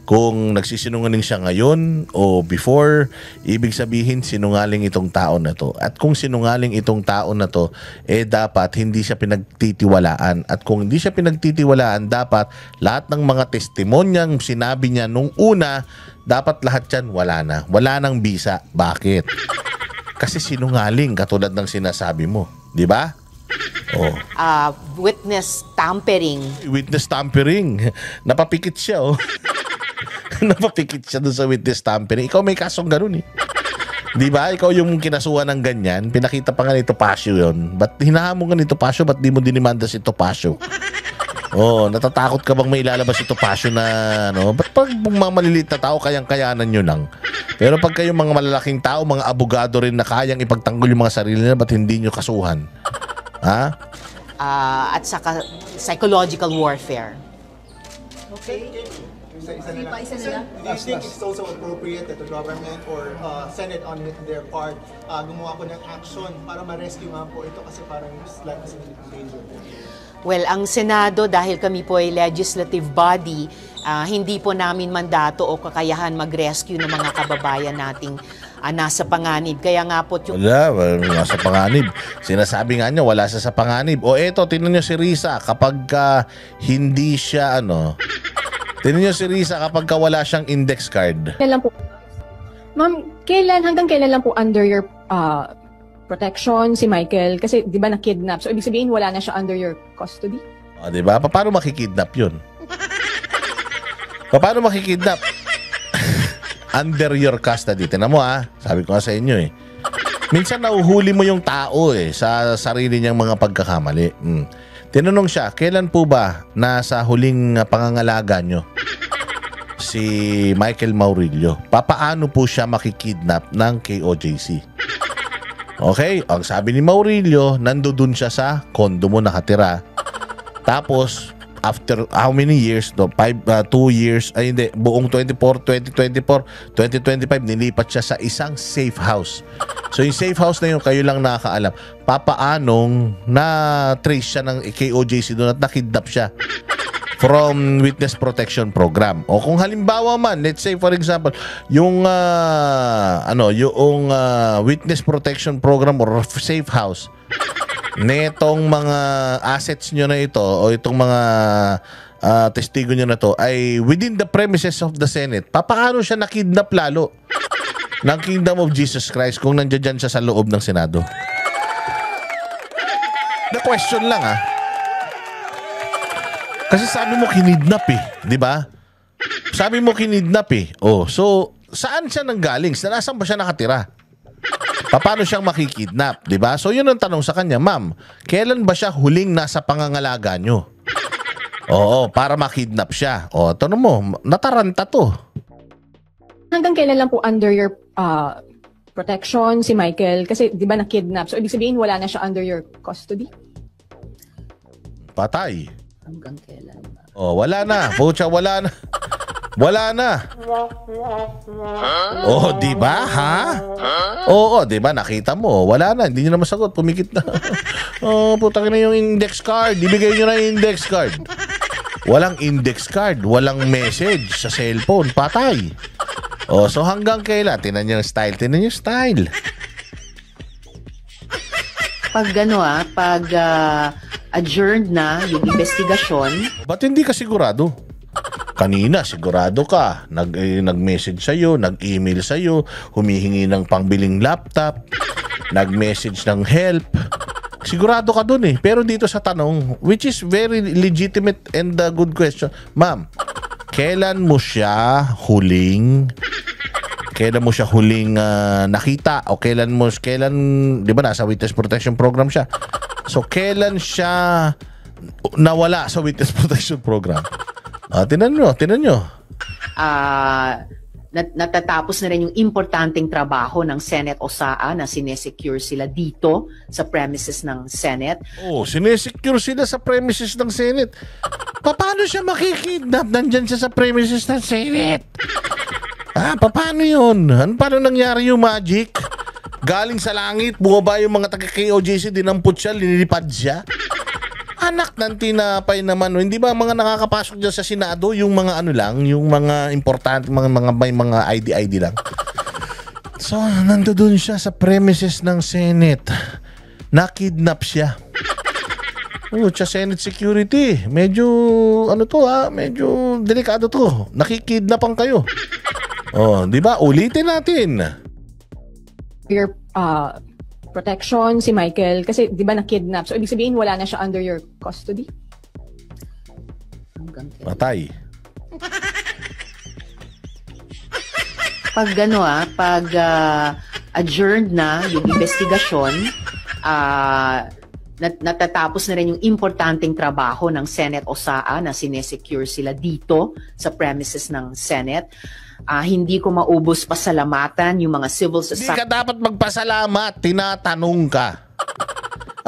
kung nagsisinungaling siya ngayon o before, ibig sabihin sinungaling itong tao na to. At kung sinungaling itong tao na to, dapat hindi siya pinagtitiwalaan. At kung hindi siya pinagtitiwalaan, dapat lahat ng mga testimonyang sinabi niya nung una, dapat lahat yan wala na. Wala nang bisa. Bakit? Kasi sinungaling katulad ng sinasabi mo. Di ba? Oh. Witness tampering. Witness tampering. Napapikit siya, oh. Napapikit siya dun sa witness tampering. Ikaw may kasong ganun eh. Di ba? Ikaw yung kinasuhan ng ganyan. Pinakita pa nga ni Topacio yun. Ba't hinahamon ka ni Topacio? Ba't di mo dinimanda si Topacio? Oh, natatakot ka bang may ilalabas si Topacio na ano? Ba't pag mga maliliit na tao kayang-kayanan nyo lang? Pero pag kayo mga malalaking tao, mga abogado rin na kayang ipagtanggol yung mga sarili nila, ba't hindi nyo kasuhan? Ha? At saka psychological warfare. Okay. Isa na lang. Do you think it's also appropriate that the government or Senate on their part gumawa po ng action para ma-rescue nga po ito kasi parang like kasi danger? Well, ang Senado, dahil kami po ay legislative body, hindi po namin mandato o kakayahan mag-rescue ng mga kababayan nating nasa panganib. Kaya nga po yung... Wala, nasa panganib. Sinasabi nga niya, wala siya sa panganib. O eto, tinan niyo si Risa, kapag hindi siya, tinan niyo si Risa kapag wala siyang index card. Kailan po? Ma'am, hanggang kailan lang po under your protection si Michael? Kasi di ba na-kidnap? So ibig sabihin wala na siya under your custody? O, di ba? Paano makikidnap yun? Paano makikidnap? Under your custody. Tinan mo sabi ko nga sa inyo eh. Minsan nauhuli mo yung tao sa sarili niyang mga pagkakamali. Tinanong siya, kailan po ba nasa huling pangangalaga nyo si Michael Maurilio? Papaano po siya makikidnap ng KOJC? Okay, ang sabi ni Maurilio, nandoon siya sa kondo mo nakatira. Tapos, after how many years? 2 years, buong 2025, nilipat siya sa isang safe house. So yung safe house na yun, kayo lang nakakaalam. Papaanong na-trace siya ng KOJC doon at nakidnap siya from Witness Protection Program. O kung halimbawa man, let's say for example, yung Witness Protection Program or safe house, netong mga assets nyo na ito o itong mga testigo nyo na to ay within the premises of the Senate, papaano siya nakidnap lalo ng Kingdom of Jesus Christ kung nandiyan dyan siya sa loob ng Senado? The question lang kasi sabi mo kinidnap di ba? Sabi mo kinidnap so saan siya nanggaling? Nasaan ba siya nakatira? Paano siyang makikidnap, di ba? So yun ang tanong sa kanya, ma'am, kailan ba siya huling nasa pangangalaga nyo? Oo, para makidnap siya. O, tanong mo, nataranta to. Hanggang kailan lang po under your protection si Michael? Kasi di ba na-kidnap? So ibig sabihin wala na siya under your custody? Patay. Hanggang kailan? O, wala na. Pucha, wala na. Wala na. Oh, di ba? Oo, di ba? Nakita mo. Wala na. Hindi niyo na masagot. Pumikit na. Putang na yung index card. Ibigay niyo na yung index card. Walang index card. Walang message sa cellphone. Patay. So hanggang kailan? Tinan niyo yung style. Tinan niyo yung style. Pag pag adjourned na yung investigasyon. Ba't hindi ka sigurado? Kanina, sigurado ka. Nag-message sa'yo, nag-email sa'yo, humihingi ng pangbiling laptop, nag-message ng help. Sigurado ka dun eh. Pero dito sa tanong, which is very legitimate and good question. Ma'am, kailan mo siya huling nakita o kailan, di ba nasa witness protection program siya? So, kailan siya nawala sa witness protection program? Tinan nyo. Natatapos na rin yung importanteng trabaho ng Senate OSAA na sinesecure sila dito sa premises ng Senate. Sinesecure sila sa premises ng Senate. Paano siya makikidnap? Nandyan siya sa premises ng Senate. Paano yun? Paano nangyari yung magic? Galing sa langit, bumaba yung mga taga-KOJC, dinampot siya, linilipad siya. Anak ng tinapay naman. Hindi ba mga nakakapasok dyan sa Senado, yung mga yung mga importante, may mga ID lang. So, nandoon siya sa premises ng Senate. Nakidnap siya. Sa Senate security. Medyo, medyo delikado to. Nakikidnapan kayo. Di ba? Ulitin natin. Your protection si Michael kasi 'di ba na-kidnap. So ibig sabihin wala na siya under your custody? Patay. Pag adjourned na yung investigasyon, natatapos na rin yung importanteng trabaho ng Senate OSAA na sinesecure sila dito sa premises ng Senate. Hindi ko maubos pasalamatan yung mga civil society. Hindi ka dapat magpasalamat. Tinatanong ka.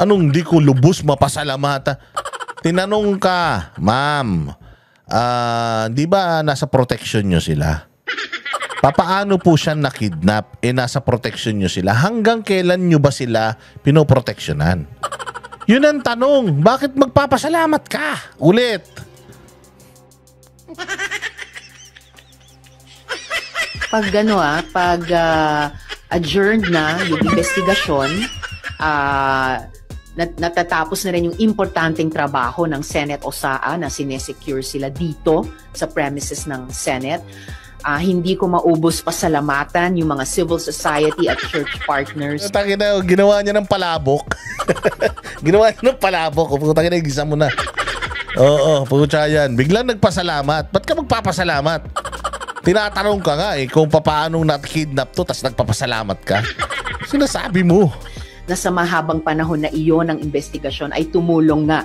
Anong di ko lubos mapasalamatan? Tinanong ka, ma'am. Di ba nasa protection nyo sila? Papaano po siya nakidnap? Nasa protection nyo sila. Hanggang kailan nyo ba sila pinoproteksyonan? Yun ang tanong. Bakit magpapasalamat ka? Ulit. Pag adjourned na yung investigasyon, natatapos na rin yung importanteng trabaho ng Senate OSAA na sinesecure sila dito sa premises ng Senate. Hindi ko maubos pasalamatan yung mga civil society at church partners. Ginawa niya ng palabok. Putangina, igisa mo na. Pucha yan. Biglang nagpasalamat. Ba't ka magpapasalamat? Tinatanong ka nga kung paano na-kidnap to tas nagpapasalamat ka. Sinasabi mo. Na sa mahabang panahon na iyon ng investigasyon ay tumulong nga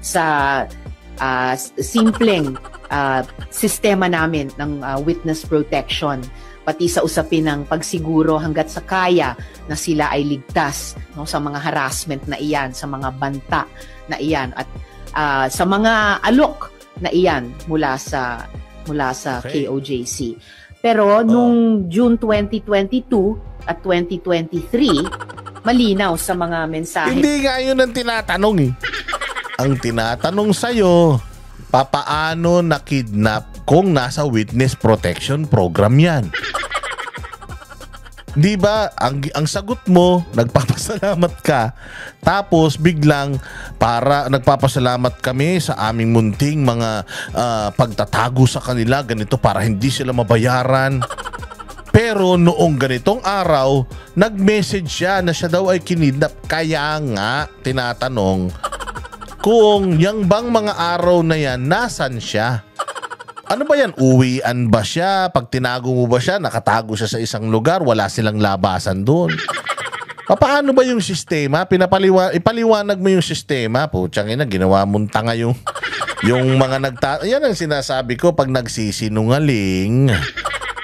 sa simpleng sistema namin ng witness protection, pati sa usapin ng pagsiguro hanggat sa kaya na sila ay ligtas sa mga harassment na iyan, sa mga banta na iyan at sa mga alok na iyan mula sa KOJC. Pero nung June 2022 at 2023, malinaw sa mga mensahe. Hindi nga yun ang tinatanong Ang tinatanong sa'yo, papaano na-kidnap kung nasa witness protection program yan? Di ba, ang sagot mo, nagpapasalamat ka, tapos biglang nagpapasalamat kami sa aming munting mga pagtatago sa kanila, ganito para hindi sila mabayaran. Pero noong ganitong araw, nag-message siya na siya daw ay kinidnap. Kaya nga, tinatanong, kung yang bang mga araw na yan, nasan siya? Ano ba yan? Uwian ba siya? Pag tinago mo ba siya, nakatago siya sa isang lugar, wala silang labasan doon. Paano ba yung sistema? Ipaliwanag mo yung sistema. Putsang ina, ginawa mong tanga yung mga yan ang sinasabi ko, pag nagsisinungaling,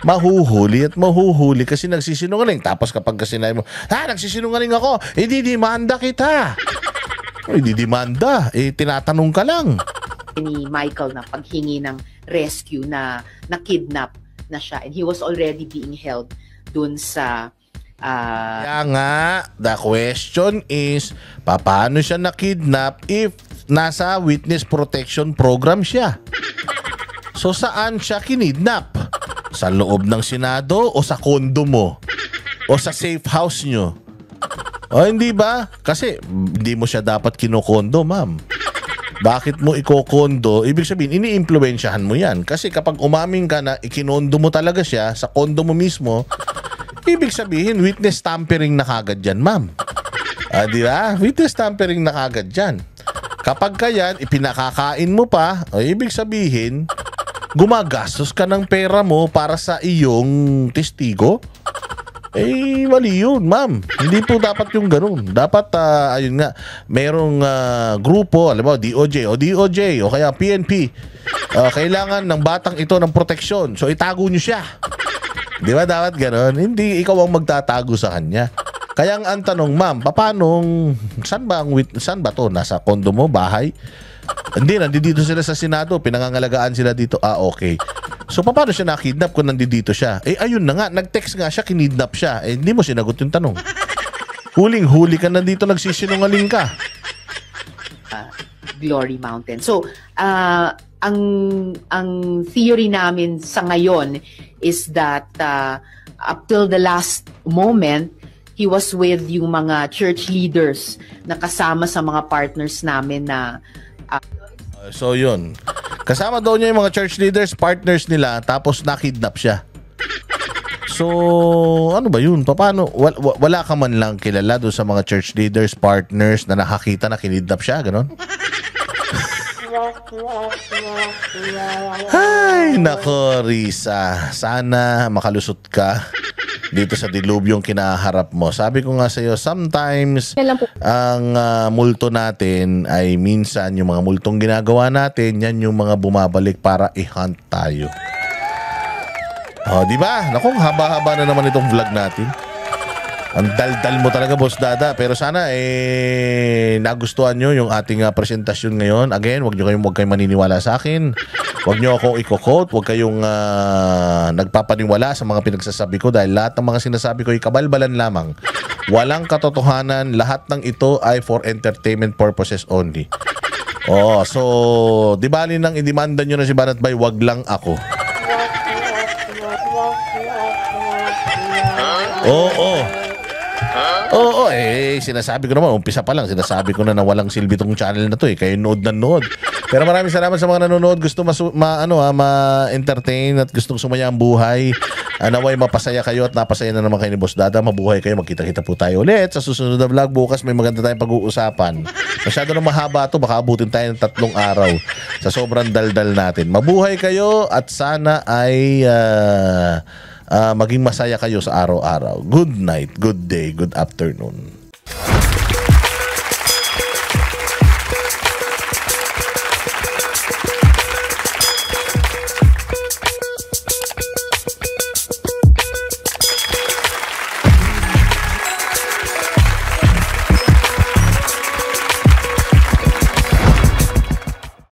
mahuhuli at mahuhuli kasi nagsisinungaling. Tapos kapag sinabi mo, nagsisinungaling ako, didimanda kita. Didimanda, tinatanong ka lang. Ni Michael na paghingi ng rescue na kidnap na siya, and he was already being held dun sa Kaya nga, the question is, paano siya na-kidnap if nasa witness protection program siya? So saan siya kinidnap? Sa loob ng Senado o sa kondo mo? O sa safe house nyo? O hindi ba? Kasi hindi mo siya dapat kinokondo, ma'am. Bakit mo ikokondo? Ibig sabihin, ini-impluwensyahan mo yan. Kasi kapag umaming ka na ikinondo mo talaga siya sa kondo mo mismo, ibig sabihin, witness tampering na kagad yan, ma'am. Di ba? Witness tampering na kagad dyan. Kapag yan, ipinakakain mo pa, o ibig sabihin, gumagastos ka ng pera mo para sa iyong testigo. Mali yun, ma'am. Hindi po dapat yung ganun. Dapat, ayun nga, merong grupo, alam mo, DOJ o kaya PNP. Kailangan ng batang ito ng proteksyon. So, itago nyo siya. Di ba dapat ganun? Hindi ikaw ang magtatago sa kanya. Kaya ang tanong, ma'am, saan ba to? Nasa kondo mo, bahay? Hindi, nandito sila sa Senado, pinangangalagaan sila dito. Okay. So, paano siya nakidnap kung nandito siya? Ayun na nga, nag-text nga siya, kinidnap siya. Hindi mo sinagot yung tanong. Huling-huli ka nandito, nagsisinungaling ka. Glory Mountain. So, ang theory namin sa ngayon is that up till the last moment, he was with yung mga church leaders na kasama sa mga partners namin na so yun. Kasama daw niya yung mga church leaders, partners nila, tapos nakidnap siya. So, ano ba yun? Paano? Wala ka man lang kilala doon sa mga church leaders, partners na nakakita na kinidnap siya, ganon? Ay, nako, Risa. Sana makalusot ka dito sa dilubyong kinaharap mo. Sabi ko nga sa iyo, sometimes ang multo natin ay minsan yung mga multong ginagawa natin, yan yung mga bumabalik para i-hunt tayo. Di ba? Naku, haba-haba na naman itong vlog natin. Ang daldal mo talaga, Boss Dada. Pero sana nagustuhan nyo yung ating presentasyon ngayon. Again, huwag kayong maniniwala sa akin. Huwag nyo akong i-quote. Huwag kayong nagpapaniwala sa mga pinagsasabi ko dahil lahat ng mga sinasabi ko ay kabalbalan lamang. Walang katotohanan. Lahat ng ito ay for entertainment purposes only. So, di bali nang indemanda nyo na si Banat Bay, wag lang ako. Sinasabi ko naman, umpisa pa lang, sinasabi ko na walang silbi tong channel na to kayo nood na nood. Pero maraming salamat sa mga nanonood, gusto ma-entertain at gustong sumaya ang buhay. Naway mapasaya kayo at napasaya na naman kayo ni Boss Dada. Mabuhay kayo, magkita-kita po tayo ulit sa susunod na vlog. Bukas may maganda tayong pag-uusapan. Masyado na mahaba to, baka abutin tayo ng 3 araw sa sobrang daldal natin. Mabuhay kayo at sana ay maging masaya kayo sa araw-araw. Good night, good day, good afternoon.